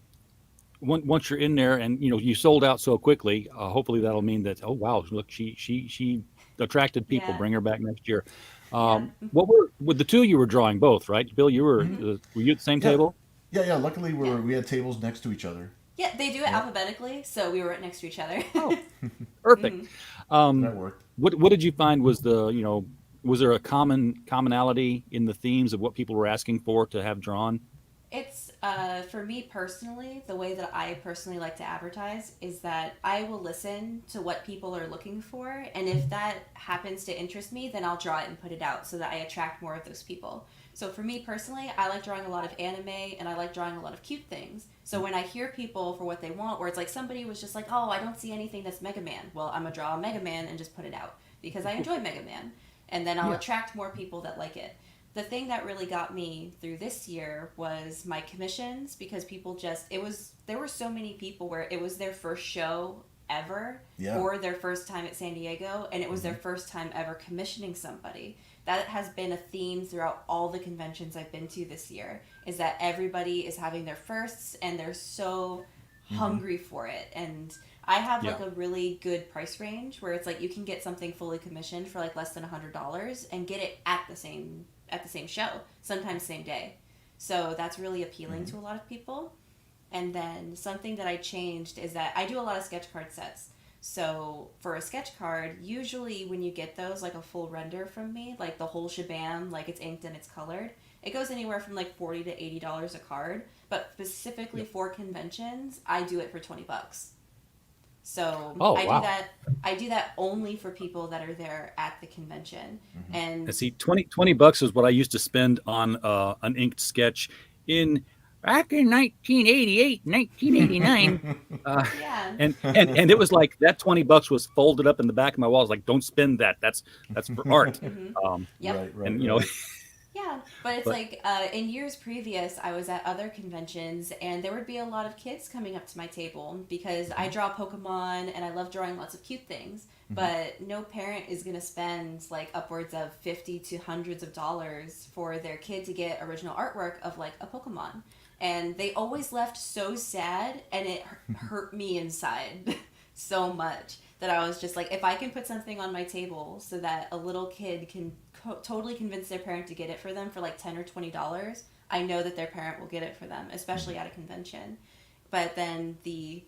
once you're in there and you sold out so quickly, hopefully that'll mean that, oh wow, look, she attracted people. Yeah. Bring her back next year. Yeah. What were with the two you were drawing both, right? Bill, were you at the same Yeah, table? yeah. Luckily, Yeah. we had tables next to each other. Yeah, they do it alphabetically, so we were right next to each other. Oh, perfect. That worked. What did you find was was there a commonality in the themes of what people were asking for to have drawn? It's for me personally, the way that I personally like to advertise is that I will listen to what people are looking for, and if that happens to interest me, then I'll draw it and put it out so that I attract more of those people. So for me personally, I like drawing a lot of anime and I like drawing a lot of cute things. So when I hear people for what they want, where it's like somebody was just like, oh, I don't see anything that's Mega Man. Well, I'm gonna draw a Mega Man and just put it out because I enjoy Mega Man, and then I'll attract more people that like it. The thing that really got me through this year was my commissions because people there were so many people where it was their first show ever or their first time at San Diego, and it was their first time ever commissioning somebody. That has been a theme throughout all the conventions I've been to this year, is that everybody is having their firsts and they're so hungry for it. And I have like a really good price range where it's like you can get something fully commissioned for like less than $100 and get it at the same show, sometimes same day. So that's really appealing to a lot of people. And then something that I changed is that I do a lot of sketch card sets. So for a sketch card, usually when you get those, like a full render from me, like the whole shebang, like it's inked and it's colored, it goes anywhere from like $40 to $80 a card. But specifically for conventions, I do it for $20. So I do that only for people that are there at the convention. And See, $20 is what I used to spend on an inked sketch back in 1988, 1989. yeah. And it was like that $20 was folded up in the back of my wall. I was like, don't spend that. That's for art. Yep. Right. And Yeah, but it's like in years previous, I was at other conventions and there would be a lot of kids coming up to my table because I draw Pokemon and I love drawing lots of cute things. But no parent is going to spend like upwards of 50 to hundreds of dollars for their kid to get original artwork of like a Pokemon. And they always left so sad, and it hurt me inside so much that I was just like, if I can put something on my table so that a little kid can totally convince their parent to get it for them for like $10 or $20, I know that their parent will get it for them, especially at a convention. But then the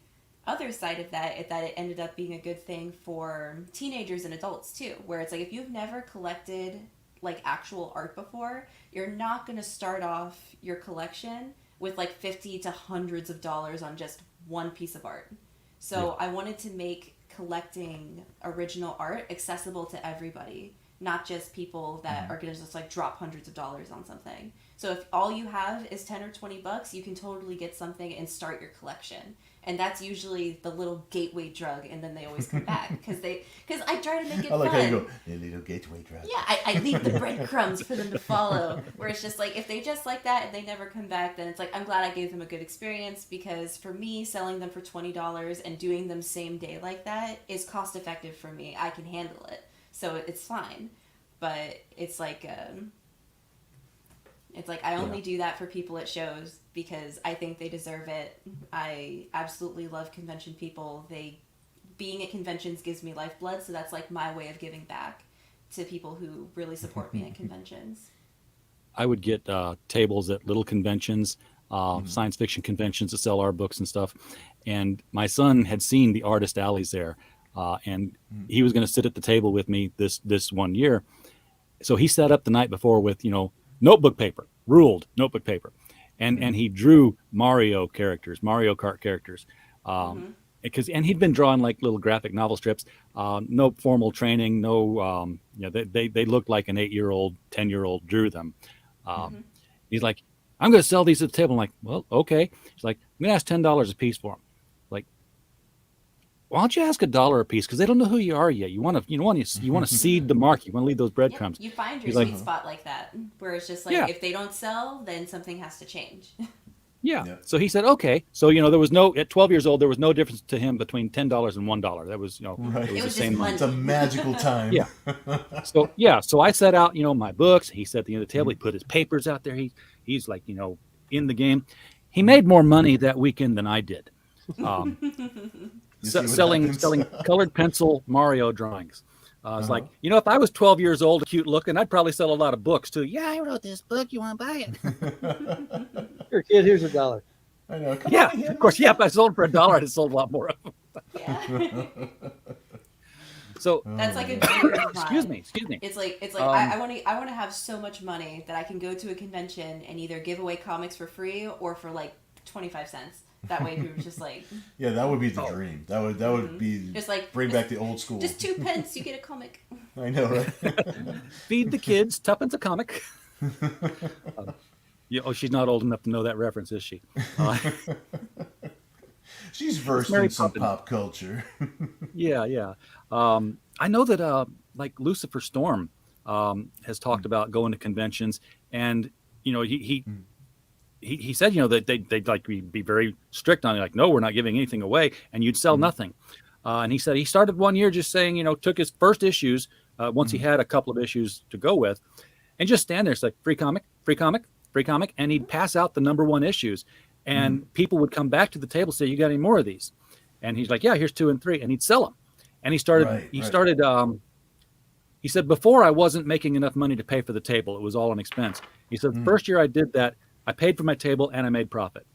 other side of that is that it ended up being a good thing for teenagers and adults too, where it's like if you've never collected like actual art before, you're not going to start off your collection with like 50 to hundreds of dollars on just one piece of art. So I wanted to make collecting original art accessible to everybody, not just people that are going to just like drop hundreds of dollars on something. So if all you have is 10 or $20, you can totally get something and start your collection. And that's usually the little gateway drug, and then they always come back because I try to make it I like fun. how you go, a little gateway drug. Yeah, I leave the breadcrumbs for them to follow. Where it's just like if they just like that and they never come back, then it's like I'm glad I gave them a good experience, because for me, selling them for $20 and doing them same day like that is cost effective for me. I can handle it, so it's fine. But it's like I only do that for people at shows because I think they deserve it. I absolutely love convention people. Being at conventions gives me lifeblood, so that's like my way of giving back to people who really support me at conventions. I would get tables at little conventions, science fiction conventions that sell our books and stuff. And my son had seen the artist alleys there, and he was going to sit at the table with me this one year. So he sat up the night before with notebook paper, ruled notebook paper, and he drew Mario Kart characters, and he'd been drawing like little graphic novel strips, no formal training, no, they looked like an 8-year-old, 10-year-old drew them. Um, He's like, I'm going to sell these at the table. I'm like, well, okay. He's like, I'm going to ask $10 a piece for them. Like, why don't you ask $1 a piece? Because they don't know who you are yet. You want to seed the market. You want to leave those breadcrumbs. You find your He's like, sweet spot like that, where it's just like, Yeah. if they don't sell, then something has to change. Yeah. So he said, okay. So, there was at 12 years old, there was no difference to him between $10 and $1. That was, Right. it was the was same just money. It's a magical time. Yeah. So I set out, my books. He sat at the end of the table. He put his papers out there. He's like, in the game. He made more money that weekend than I did. Selling colored pencil Mario drawings. It's like, if I was 12 years old, cute looking, I'd probably sell a lot of books too. Yeah, I wrote this book. You want to buy it? Here, kid, here's $1. I know. Come Yeah, on, of course. Yeah, if I sold for $1, I'd sold a lot more of them. Yeah. So That's like a dream of excuse mine. me. It's like I want to have so much money that I can go to a convention and either give away comics for free or for like 25 cents. That way people are just like, Yeah, that would be the dream. That would be just like bring back the old school. just 2 pence, you get a comic. I know, right? Feed the kids. Tuppence a comic. She's not old enough to know that reference, is she? She's versed Mary in some Poppins. pop culture. Yeah. I know that like Lucifer Storm has talked about going to conventions, and he said that they'd like be very strict on it, like, no, we're not giving anything away, and you'd sell nothing. And he said he started one year just saying, took his first issues once he had a couple of issues to go with, and just stand there. It's like free comic, free comic, free comic, and he'd pass out the number 1 issues, and people would come back to the table, say, you got any more of these? And he's like, yeah, here's 2 and 3, and he'd sell them. And he started. He said, before I wasn't making enough money to pay for the table; it was all an expense. He said, the first year I did that, I paid for my table and I made profit.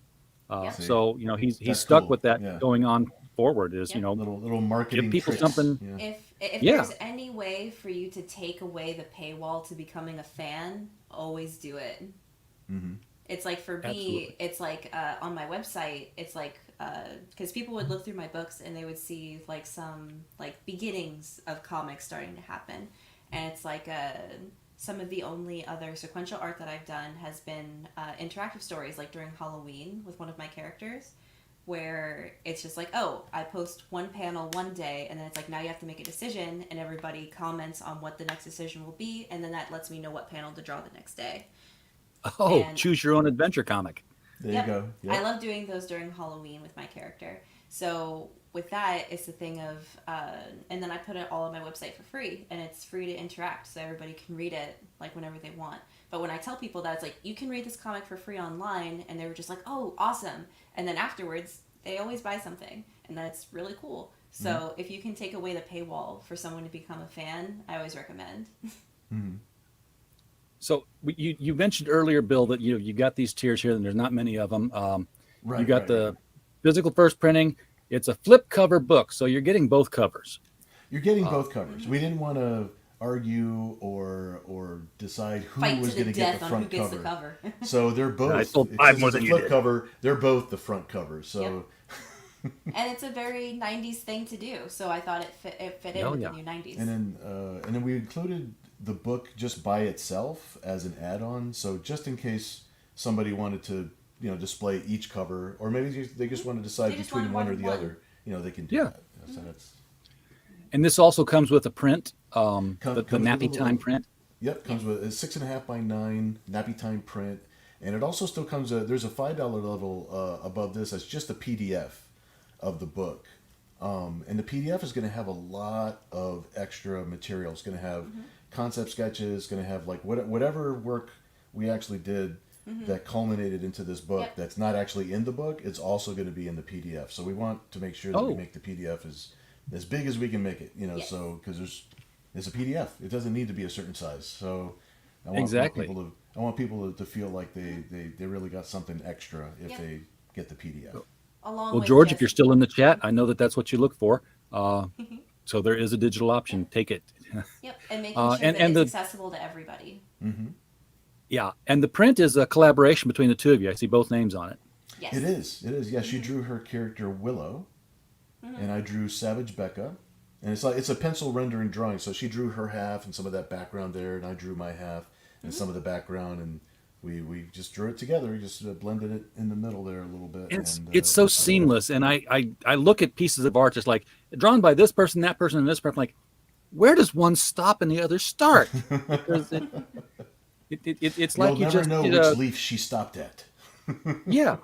So he's That's stuck cool. with that Yeah. going on forward. Is little marketing give people tricks. something. Yeah. If Yeah. there's any way for you to take away the paywall to becoming a fan, always do it. It's like, for me, Absolutely. it's like on my website, it's like, because people would look through my books and they would see like some like beginnings of comics starting to happen. And it's like some of the only other sequential art that I've done has been interactive stories, like during Halloween with one of my characters, where it's just like, oh, I post one panel one day, and then it's like, now you have to make a decision, and everybody comments on what the next decision will be, and then that lets me know what panel to draw the next day. Oh, And- choose your own adventure comic. There Yep. you go. Yep. I love doing those during Halloween with my character. So with that, it's the thing of, and then I put it all on my website for free, and it's free to interact, so everybody can read it like whenever they want. But when I tell people that, it's like, you can read this comic for free online, and they were just like, oh, awesome. And then afterwards, they always buy something, and that's really cool. So if you can take away the paywall for someone to become a fan, I always recommend. So you mentioned earlier, Bill, that you got these tiers here, and there's not many of them. You got the physical first printing. It's a flip cover book, so you're getting both covers. You're getting both covers. We didn't want to argue or decide who Fight was to the going to get death the on front who gets cover. the cover. So they're both. I sold since 5 more it's a than you flip did. cover. They're both the front cover. So And it's a very 90s thing to do, so I thought it fit in Oh, with yeah. the new 90s. and then we included the book just by itself as an add-on. So just in case somebody wanted to display each cover, or maybe they just want to decide They just between want one or the one. other, they can do Yeah. that. So that's And this also comes with a print, the comes with a nappy little- time print. Yep, comes with a 6.5 by 9 nappy time print, and it also still comes. There's a $5 level above this. That's just a PDF of the book, and the PDF is going to have a lot of extra material. It's going to have concept sketches. Going to have like whatever work we actually did that culminated into this book. Yep. That's not actually in the book. It's also going to be in the PDF. So we want to make sure that we Oh. make the PDF as big as we can make it. Yes. So because it's a PDF. It doesn't need to be a certain size. So I want Exactly. people to feel like they really got something extra if Yep. they get the PDF. Along Well, with George, just, if you're still in the chat, I know that that's what you look for. So there is a digital option. Take it. Yep, and making Uh, sure and- that and it's the- accessible to everybody. Yeah, and the print is a collaboration between the two of you. I see both names on it. Yes. It is. Yes, she drew her character Willow, and I drew Savage Becca. And it's a pencil rendering drawing. So she drew her half and some of that background there, and I drew my half and some of the background, and we just drew it together. We just blended it in the middle there a little bit. It's so seamless, and I look at pieces of art just like drawn by this person, that person, and this person. Like, where does one stop and the other start? Because it's like You'll you never just know which leaf she stopped at. Yeah.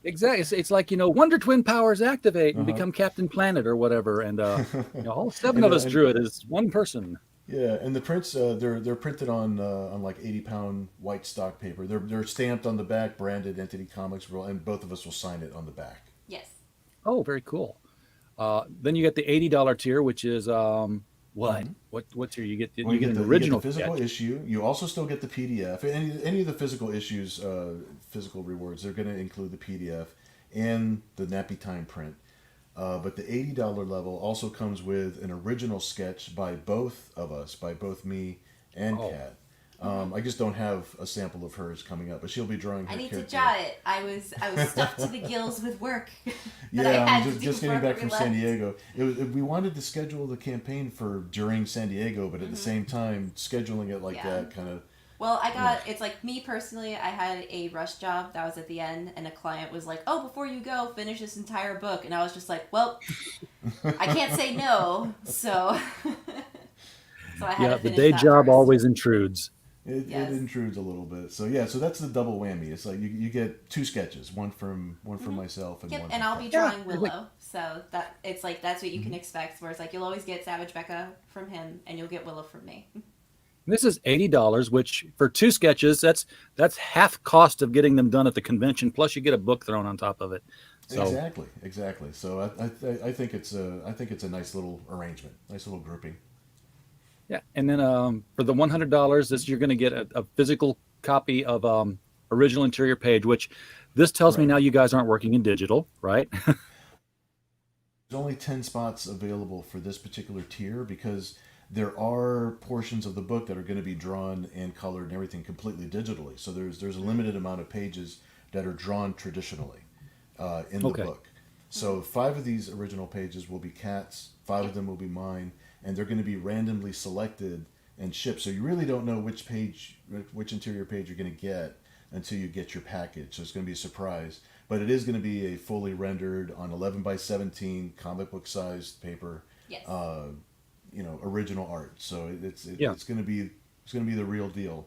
Exactly. It's like, Wonder Twin powers activate and become Captain Planet or whatever. And all seven of us drew it as one person. Yeah, and the prints they're printed on like 80-pound white stock paper. They're stamped on the back, branded Entity Comics, and both of us will sign it on the back. Yes. Oh, very cool. Then you get the $80 tier, which is what? What tier you get? You get an original physical issue. You also still get the PDF. Any of the physical issues, physical rewards, they're going to include the PDF and the Nappy Time print. But the $80 level also comes with an original sketch by both of us, by both me and Kat. I just don't have a sample of hers coming up, but she'll be drawing her I need character. to jot it. I was stuffed to the gills with work. I'm just getting back from San Diego. We wanted to schedule the campaign for during San Diego, but at the same time, scheduling it like that kind of... Well, it's like me personally, I had a rush job that was at the end, and a client was like, oh, before you go, finish this entire book. And I was just like, well, I can't say no, so... so I had to the finish day that job first. always intrudes. It intrudes a little bit. So so that's the double whammy. It's like you get two sketches, one from myself and one from and I'll be Kat. drawing Willow, so that it's like that's what you can expect. Where it's like you'll always get Savage Becca from him, and you'll get Willow from me. This is $80, which for two sketches, that's half cost of getting them done at the convention. Plus, you get a book thrown on top of it. So, Exactly. So I think it's a nice little arrangement, nice little grouping. Yeah, and then for the $100, you're going to get a physical copy of original interior page, which this tells me now you guys aren't working in digital, right? There's only 10 spots available for this particular tier because there are portions of the book that are going to be drawn and colored and everything completely digitally. So there's a limited amount of pages that are drawn traditionally in the book. So 5 of these original pages will be Kat's, 5 of them will be mine, and they're going to be randomly selected and shipped. So you really don't know which interior page you're going to get until you get your package. So it's going to be a surprise. But it is going to be a fully rendered on 11 by 17 comic book sized paper. Yes. Original art. So it's going to be the real deal.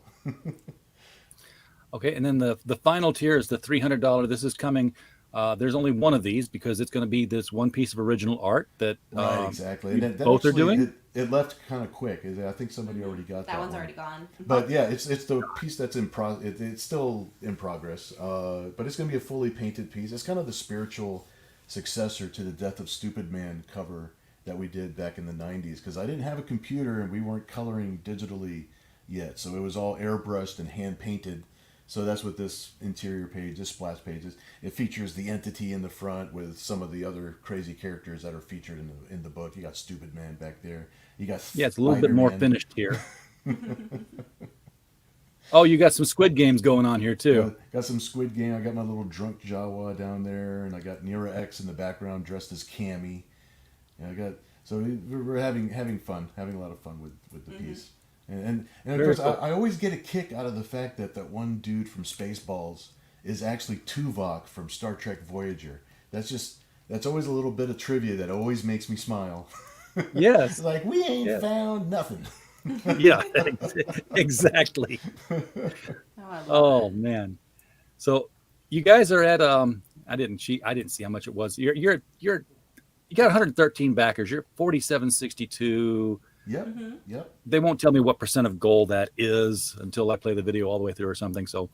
Okay, and then the final tier is the $300. This is coming. There's only one of these because it's going to be this one piece of original art that right, exactly. And that both actually, are doing. It left kind of quick. I think somebody already got that. That one's one. already gone. But yeah, it's the piece that's in it's still in progress. But it's going to be a fully painted piece. It's kind of the spiritual successor to the Death of Stupid Man cover that we did back in the 90s because I didn't have a computer and we weren't coloring digitally yet. So it was all airbrushed and hand painted. So that's what this interior page, this splash page is. It features the entity in the front with some of the other crazy characters that are featured in the book. You got Stupid Man back there. You got it's a little bit more finished here. Oh, you got some Squid Games going on here too. Got some Squid Game. I got my little drunk Jawa down there, and I got Nira X in the background dressed as Cammy. Yeah, we're having fun, having a lot of fun with the piece. And of course, cool. I always get a kick out of the fact that one dude from Spaceballs is actually Tuvok from Star Trek Voyager. That's always a little bit of trivia that always makes me smile. Yes. It's like, we ain't found nothing. Yeah, exactly. Oh man. So you guys are at I didn't see how much it was. You got 113 backers. You're 4762. Yep. Yep. They won't tell me what % of goal that is until I play the video all the way through or something. So,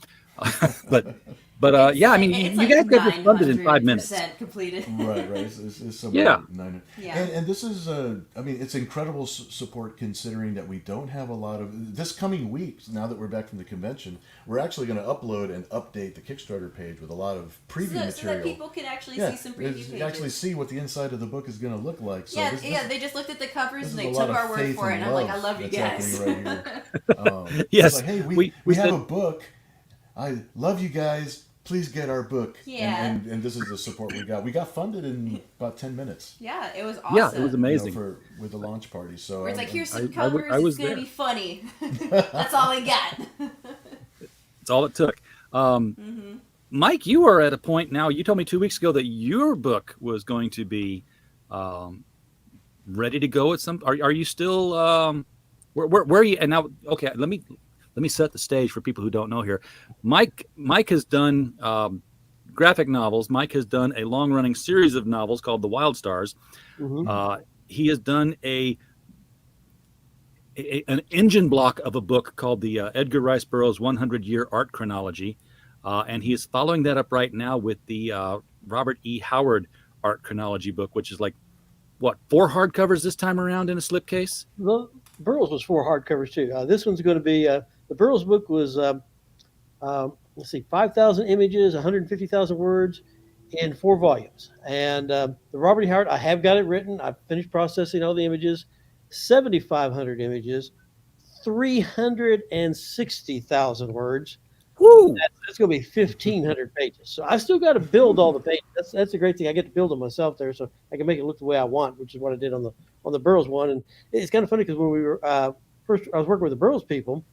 but yeah, I mean, you guys got this funded in 5 minutes. Completed. Right. It's somewhere 900. Yeah. And this is, it's incredible support considering that we don't have a lot of this coming week. Now that we're back from the convention, we're actually going to upload and update the Kickstarter page with a lot of preview material, so that people can actually see some preview pages. Actually see what the inside of the book is going to look like. So they just looked at the covers and they took our word for it. And I'm like, I love you guys. Right here. Yes. Like, hey, we have a book. I love you guys. please get our book. Yeah. And this is the support we got. We got funded in about 10 minutes. Yeah, it was awesome. Yeah, it was amazing. With the launch party. So Where it's like, here's some I covers, was it's going to there. be funny. That's all we got. It's all it took. Mike, you are at a point now. You told me 2 weeks ago that your book was going to be ready to go at some. Are you still? Where are you? And now, okay, let me set the stage for people who don't know here. Mike has done graphic novels. Mike has done a long-running series of novels called The Wild Stars. He has done an engine block of a book called the Edgar Rice Burroughs 100-Year Art Chronology, and he is following that up right now with the Robert E. Howard Art Chronology book, which is like, what, 4 hardcovers this time around in a slipcase? Well, Burroughs was 4 hardcovers too. This one's going to be the Burroughs book was 5,000 images, 150,000 words, in 4 volumes. And the Robert E. Howard, I have got it written. I've finished processing all the images. 7,500 images, 360,000 words. Woo! That's going to be 1,500 pages. So I've still got to build all the pages. That's a great thing. I get to build them myself there, so I can make it look the way I want, which is what I did on the Burroughs one. And it's kind of funny because when we were first, I was working with the Burroughs people,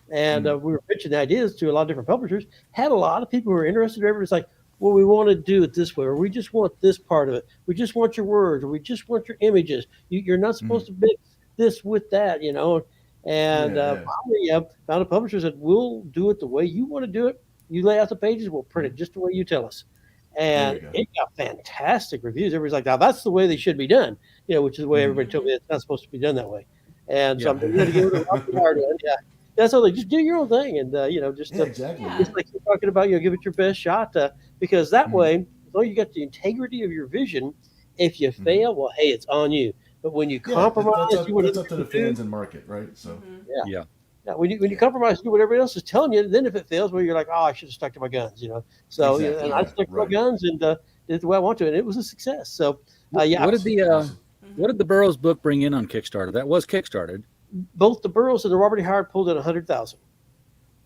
and we were pitching ideas to a lot of different publishers. Had a lot of people who were interested. Everybody's like, well, we want to do it this way, or we just want this part of it. We just want your words, or we just want your images. You're not supposed to mix this with that, you know. And finally, found a publisher that said, we'll do it the way you want to do it. You lay out the pages, we'll print it just the way you tell us. And it got fantastic reviews. Everybody's like, now that's the way they should be done, you know, which is the way everybody told me it's not supposed to be done that way. And so I'm going to give it a hard one. Yeah. That's all. They just do your own thing, and just exactly. Just like you're talking about, give it your best shot, because that way, as long as you got the integrity of your vision, if you fail, well, hey, it's on you. But when you compromise, it's up to the fans and market, right? So yeah. When you compromise, do what everybody else is telling you. Then if it fails, well, you're like, oh, I should have stuck to my guns, you know. So and I stuck to my guns and did it the way I want to, and it was a success. So What did the Burroughs book bring in on Kickstarter? That was Kickstarted. Both the Burroughs and the Robert E. Howard pulled in 100,000.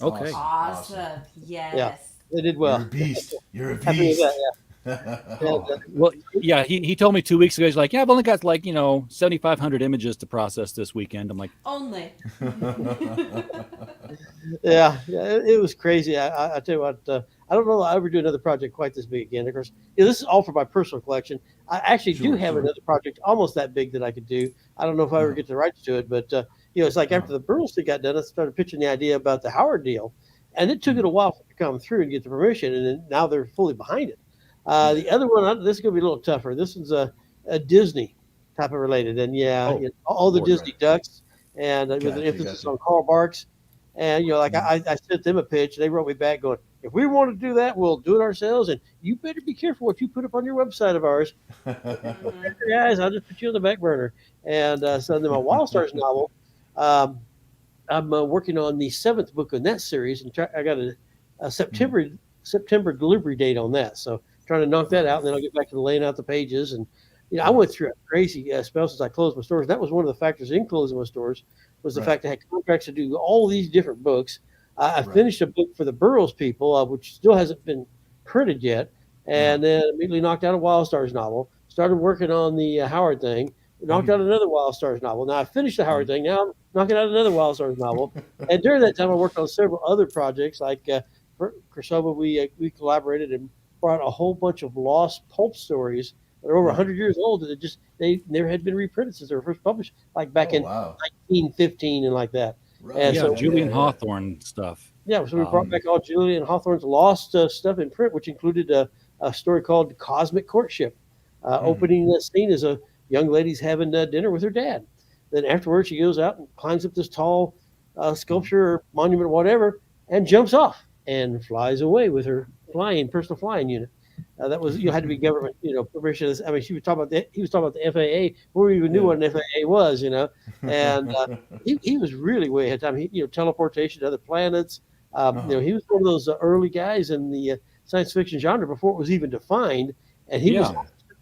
Okay. Awesome. Yes. Yeah, they did well. You're a beast. You're a Happy with beast. that, Well, yeah, he told me 2 weeks ago, he's like, yeah, I've only got 7,500 images to process this weekend. I'm like, only. Yeah, it was crazy. I tell you what, I don't know if I'll ever do another project quite this big again. Of course, this is all for my personal collection. I actually do have another project almost that big that I could do. I don't know if I ever get the rights to it, but it's like after the Burroughs thing got done, I started pitching the idea about the Howard deal, and it took it a while to come through and get the permission, and then now they're fully behind it. The other one, this is going to be a little tougher. This is a Disney type of related, and all the Disney ducks, and with an emphasis on Carl Barks. And I sent them a pitch. They wrote me back going, if we want to do that, we'll do it ourselves. And you better be careful what you put up on your website of ours. Guys, I'll just put you on the back burner. And so then my Wild Stars novel, I'm working on the 7th book in that series, and I got a September delivery date on that. So trying to knock that out, and then I'll get back to laying out the pages. And I went through a crazy spell since I closed my stores. That was one of the factors in closing my stores, was the fact I had contracts to do all these different books. I finished a book for the Burroughs people, which still hasn't been printed yet, and then immediately knocked out a Wild Stars novel. Started working on the Howard thing. Knocked out another Wild Stars novel. Now I finished the Howard thing. Now I'm knocking out another Wild Stars novel. And during that time, I worked on several other projects. Like Krasova, we collaborated and brought a whole bunch of lost pulp stories that are over 100 years old that they never had been reprinted since they were first published, like back in 1915 and like that. Right. And so Julian Hawthorne stuff. Yeah, so we brought back all Julian Hawthorne's lost stuff in print, which included a story called Cosmic Courtship. Opening the scene as a young lady's having dinner with her dad. Then afterwards, she goes out and climbs up this tall sculpture or monument or whatever and jumps off and flies away with her personal flying unit. That was had to be government permission. I mean, he was talking about the FAA before we even knew what an FAA was, and he was really way ahead of time. He teleportation to other planets. He was one of those early guys in the science fiction genre before it was even defined, and he was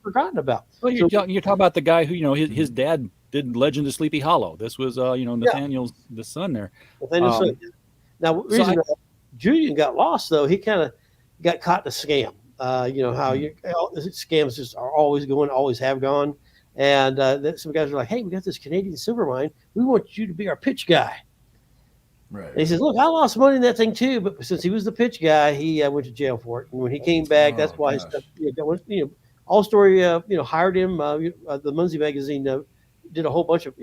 forgotten about. Well, you're talking about the guy who his dad did Legend of Sleepy Hollow. This was Nathaniel's the son there. Nathaniel's son. Now, the reason Julian got lost though, he kind of got caught in a scam. How scams just are always going, always have gone. And then some guys are like, "Hey, we got this Canadian silver mine. We want you to be our pitch guy." Right. And he says, "Look, I lost money in that thing too, but since he was the pitch guy, he went to jail for it. And when he came back, that's why his stuff, All Story, hired him. The Muncie magazine did a whole bunch of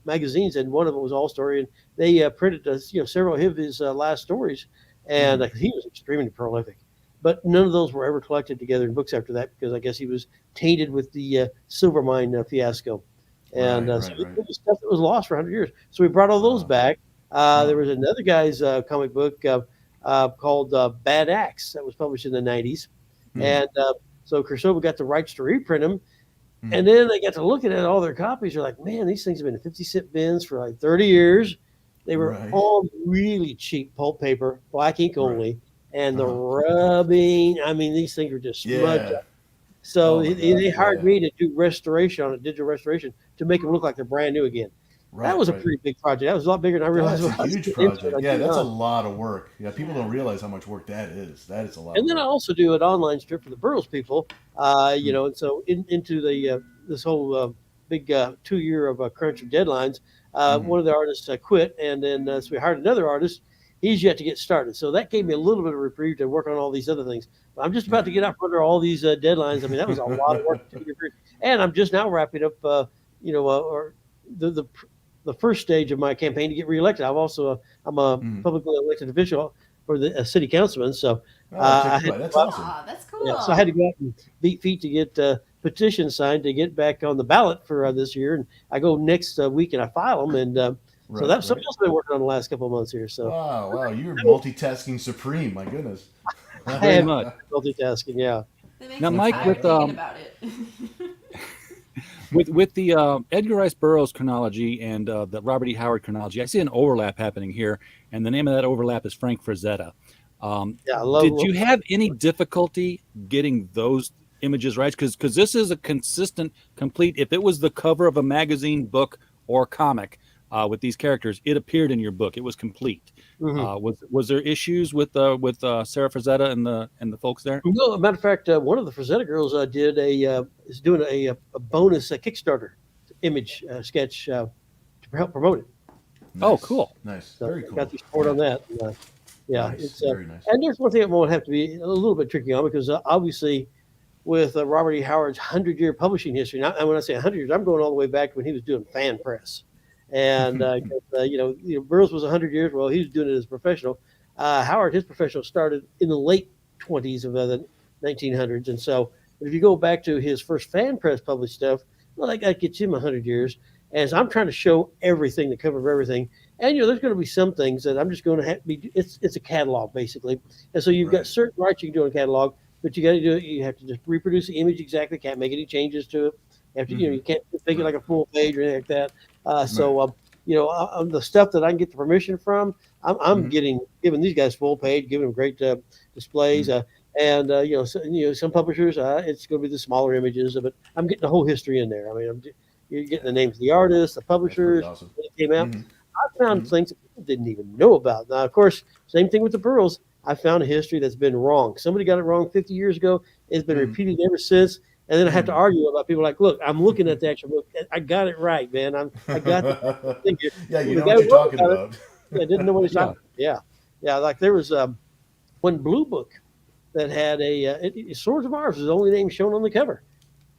magazines, and one of them was All Story, and they printed several of his last stories, and he was extremely prolific. But none of those were ever collected together in books after that because I guess he was tainted with the silver mine fiasco, and so it was stuff that was lost for 100 years. So we brought all those back. There was another guy's comic book called Bad Axe that was published in the 90s. And so Kurosawa got the rights to reprint them. And then they got to looking at all their copies. They're like, man, these things have been in 50-cent bins for like 30 years. They were all really cheap pulp paper, black ink only. And the rubbing, I mean, these things are just smudged up. So they hired me to do restoration on it, digital restoration, to make them look like they're brand new again. That was a pretty big project. That was a lot bigger than I realized. That's a huge project. Yeah, that's a lot of work. Yeah, people don't realize how much work that is. That is a lot. And then I also do an online strip for the Burroughs people, and so into the this whole big 2 year of crunch of deadlines. One of the artists quit, and then so we hired another artist. He's yet to get started, so that gave me a little bit of reprieve to work on all these other things. But I'm just about to get out from under all these deadlines. I mean, that was a lot of work. And I'm just now wrapping up, the first stage of my campaign to get reelected. I'm a publicly elected official for the city councilman. So that's awesome. That's cool. Yeah, so I had to go out and beat feet to get petitions signed to get back on the ballot for this year. And I go next week and I file them. And so that's something else I've been working on the last couple of months here. So wow, you're multitasking supreme. My goodness. Very much multitasking. Yeah. Now, Mike, with about it. with the Edgar Rice Burroughs chronology and the Robert E. Howard chronology, I see an overlap happening here, and the name of that overlap is Frank Frazetta. Did you have any difficulty getting those images right? Because this is a consistent, complete. If it was the cover of a magazine, book, or comic with these characters, it appeared in your book. It was complete. Was there issues with Sarah Frazetta and the folks there? No, as a matter of fact, one of the Frazetta girls is doing a bonus Kickstarter image sketch to help promote it. Nice. Oh, cool! Nice, So very cool. Got the support on that. Nice. It's very nice. and there's one thing I'm going to have to be a little bit tricky on because obviously with Robert E. Howard's 100-year publishing history, and when I say 100 years, I'm going all the way back to when he was doing fan press. And Burroughs was 100 years. Well, he was doing it as a professional. Howard, his professional started in the late 20s of the 1900s, and so if you go back to his first fan press published stuff, well, that gets him 100 years. And so I'm trying to show everything, the cover of everything, and there's going to be some things that I'm just going to have to be. It's a catalog basically, and so you've got certain rights you can do in a catalog, but you got to do it. You have to just reproduce the image exactly. Can't make any changes to it. You have to, you can't make it like a full page or anything like that. The stuff that I can get the permission from, I'm giving these guys full page, giving them great displays. Some publishers, it's going to be the smaller images, but I'm getting the whole history in there. I mean, you're getting the names of the artists, the publishers, awesome. when it came out. I found things that people didn't even know about. Now, of course, same thing with the Burroughs. I found a history that's been wrong. Somebody got it wrong 50 years ago. It's been repeated ever since. And then I have to argue about people like, look, I'm looking at the actual book. I got it right, man. I got the thing here. Yeah, you know what you're talking about. I didn't know what he's talking about. Yeah. Like there was one blue book that had Swords of Mars was the only name shown on the cover.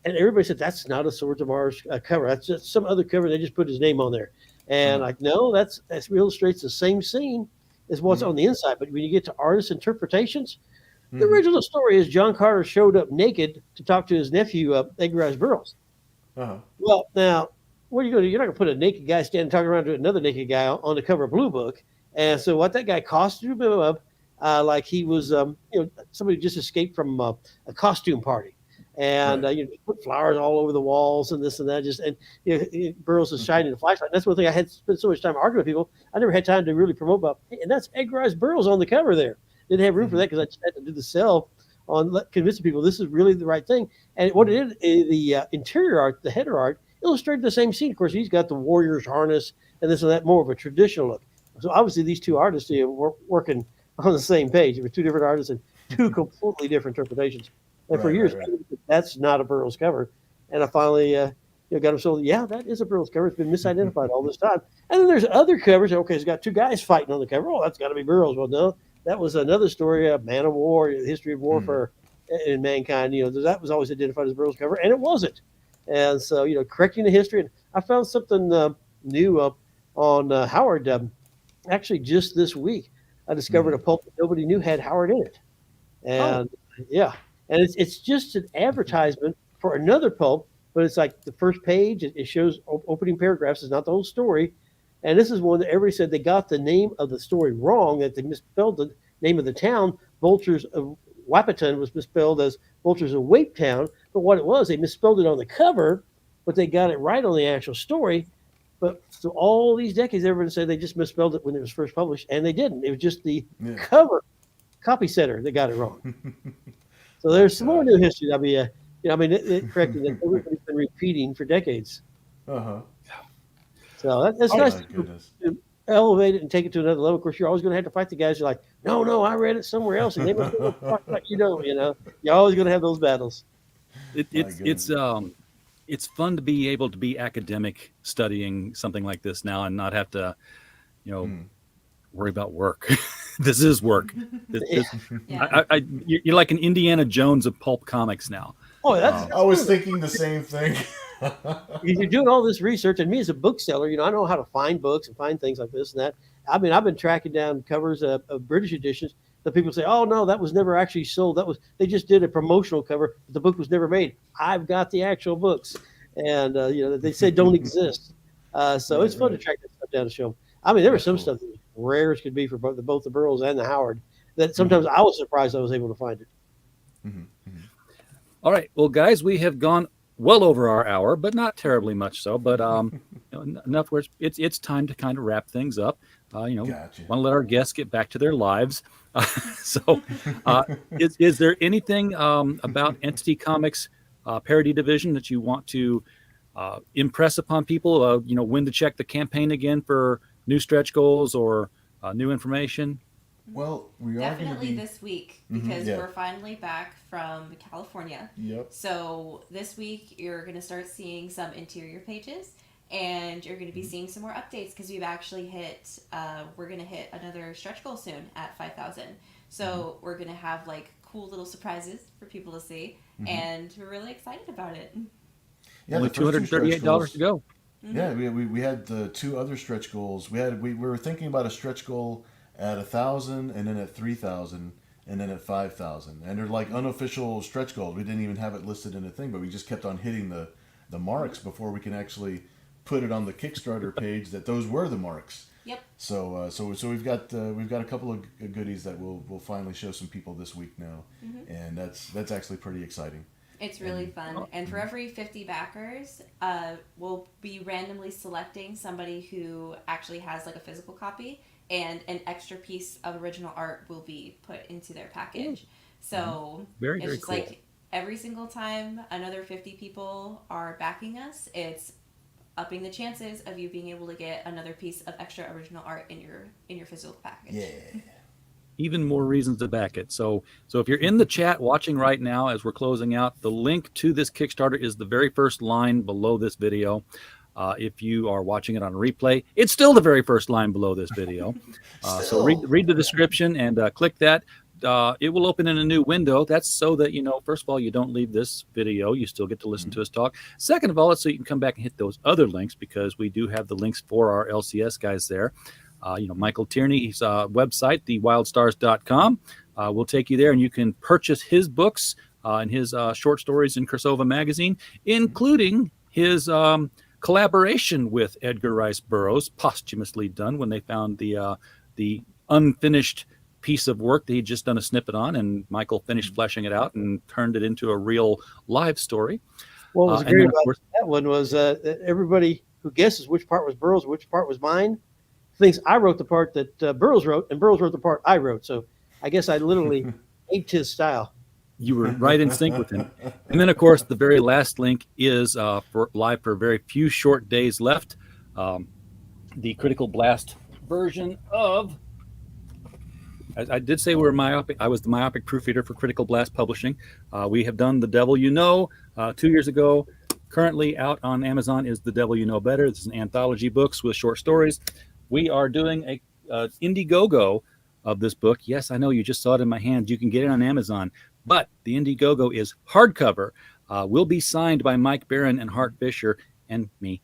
And everybody said, that's not a Swords of Mars cover. That's just some other cover. They just put his name on there. And like, no, that illustrates the same scene as what's on the inside. But when you get to artist interpretations, the original story is John Carter showed up naked to talk to his nephew, Edgar Rice Burroughs. Well, now, what are you going to do? You're not going to put a naked guy standing talking around to another naked guy on the cover of Blue Book. And so what that guy costumed him up like he was, somebody just escaped from a costume party. And put flowers all over the walls and this and that. Burroughs is shining a flashlight. And that's one thing I had spent so much time arguing with people. I never had time to really promote about. Hey, and that's Edgar Rice Burroughs on the cover there. Didn't have room for that because I just had to do the sell on convincing people this is really the right thing. And what it is, the interior art, the header art, illustrated the same scene. Of course, he's got the warrior's harness and this and that, more of a traditional look. So obviously, these two artists were working on the same page. There were two different artists, and two completely different interpretations. And for Right, years, right. that's not a Burroughs cover. And I finally got him sold. Yeah, that is a Burroughs cover. It's been misidentified all this time. And then there's other covers. Okay, it's got two guys fighting on the cover. Oh, that's got to be Burroughs. Well, no, that was another story, Man of War, the history of warfare in mankind. That was always identified as Burroughs cover, and it wasn't. And so, correcting the history. And I found something new up on Howard. Actually, just this week, I discovered a pulp that nobody knew had Howard in it. And yeah, and it's just an advertisement for another pulp, but it's like the first page. It shows opening paragraphs. It's not the whole story. And this is one that everybody said they got the name of the story wrong, that they misspelled the name of the town. Vultures of Wapiton was misspelled as Vultures of Wape Town. But what it was, they misspelled it on the cover, but they got it right on the actual story. But so all these decades, everyone said they just misspelled it when it was first published, and they didn't. It was just the cover copy setter that got it wrong. So there's some more new history. It corrected that everybody's been repeating for decades. So that's nice to elevate it and take it to another level. Of course, you're always going to have to fight the guys who are like, no, I read it somewhere else, and they must talk like you're always going to have those battles. It's fun to be able to be academic studying something like this now and not have to, worry about work. This is work. You're like an Indiana Jones of pulp comics now. Oh, I was thinking the same thing. You're doing all this research, and me as a bookseller, I know how to find books and find things like this and that. I've been tracking down covers of British editions that people say, "Oh no, that was never actually sold. They just did a promotional cover, but the book was never made." I've got the actual books, and they say don't exist. So it's fun to track that stuff down and show them. There was some stuff that was rare as could be for both the Burroughs and the Howard that sometimes I was surprised I was able to find it. All right, well, guys, we have gone well over our hour, but not terribly much so. But enough where it's time to kind of wrap things up. Gotcha. Want to let our guests get back to their lives. Is there anything about Entity Comics parody division that you want to impress upon people? When to check the campaign again for new stretch goals or new information? Well, we definitely this week because we're finally back from California. Yep. So this week you're going to start seeing some interior pages, and you're going to be seeing some more updates because we've actually we're going to hit another stretch goal soon at 5,000. So we're going to have like cool little surprises for people to see, and we're really excited about it. Yeah, only $238 to go. Yeah, we had the two other stretch goals. We were thinking about a stretch goal at 1,000, and then at 3,000, and then at 5,000, and they're like unofficial stretch goals. We didn't even have it listed in a thing, but we just kept on hitting the marks before we can actually put it on the Kickstarter page that those were the marks. Yep. So we've got a couple of goodies that we'll finally show some people this week now, and that's actually pretty exciting. It's really fun. And for every 50 backers, we'll be randomly selecting somebody who actually has like a physical copy, and an extra piece of original art will be put into their package. So very, it's very just cool. like every single time another 50 people are backing us, it's upping the chances of you being able to get another piece of extra original art in your physical package. Yeah. Even more reasons to back it. So if you're in the chat watching right now as we're closing out, the link to this Kickstarter is the very first line below this video. If you are watching it on replay, it's still the very first line below this video. So read the description and click that. It will open in a new window. That's so that, first of all, you don't leave this video. You still get to listen to us talk. Second of all, it's so you can come back and hit those other links, because we do have the links for our LCS guys there. Michael Tierney's website, thewildstars.com, will take you there, and you can purchase his books and his short stories in Crossover magazine, including his collaboration with Edgar Rice Burroughs, posthumously done when they found the unfinished piece of work that he'd just done a snippet on, and Michael finished fleshing it out and turned it into a real live story. What was great about that one was that everybody who guesses which part was Burroughs, which part was mine, thinks I wrote the part that Burroughs wrote, and Burroughs wrote the part I wrote. So I guess I literally aped his style. You were right in sync with him. And then, of course, the very last link is for live for a very few short days left. The Critical Blast version of I did say we're myopic. I was the myopic proofreader for Critical Blast Publishing. We have done The Devil You Know 2 years ago. Currently out on Amazon is The Devil You Know Better. This is an anthology books with short stories. We are doing a Indiegogo of this book. Yes, I know you just saw it in my hands. You can get it on Amazon, but the Indiegogo is hardcover. Will be signed by Mike Barron and Hart Fisher and me.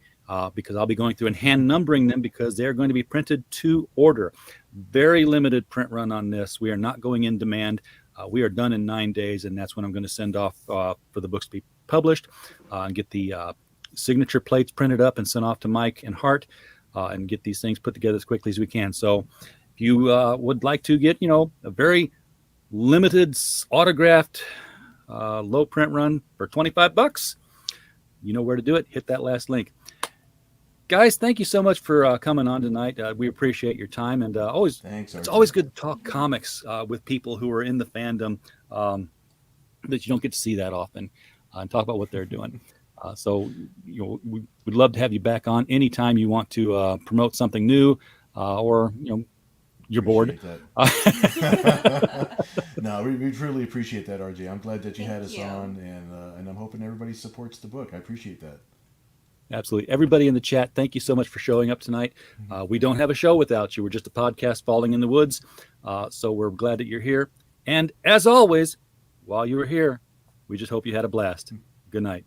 Because I'll be going through and hand numbering them because they're going to be printed to order. Very limited print run on this. We are not going in demand. We are done in 9 days, and that's when I'm going to send off for the books to be published and get the signature plates printed up and sent off to Mike and Hart and get these things put together as quickly as we can. So if you would like to get, a very limited autographed low print run for $25, you know where to do it. Hit that last link. Guys, thank you so much for coming on tonight. We appreciate your time, and it's always good to talk comics with people who are in the fandom that you don't get to see that often and talk about what they're doing. So we would love to have you back on anytime you want to promote something new or you're bored. No, we truly appreciate that, RJ. I'm glad that you had us you. on, and I'm hoping everybody supports the book. I appreciate that. Absolutely. Everybody in the chat, thank you so much for showing up tonight. We don't have a show without you. We're just a podcast falling in the woods. So we're glad that you're here. And as always, while you were here, we just hope you had a blast. Good night.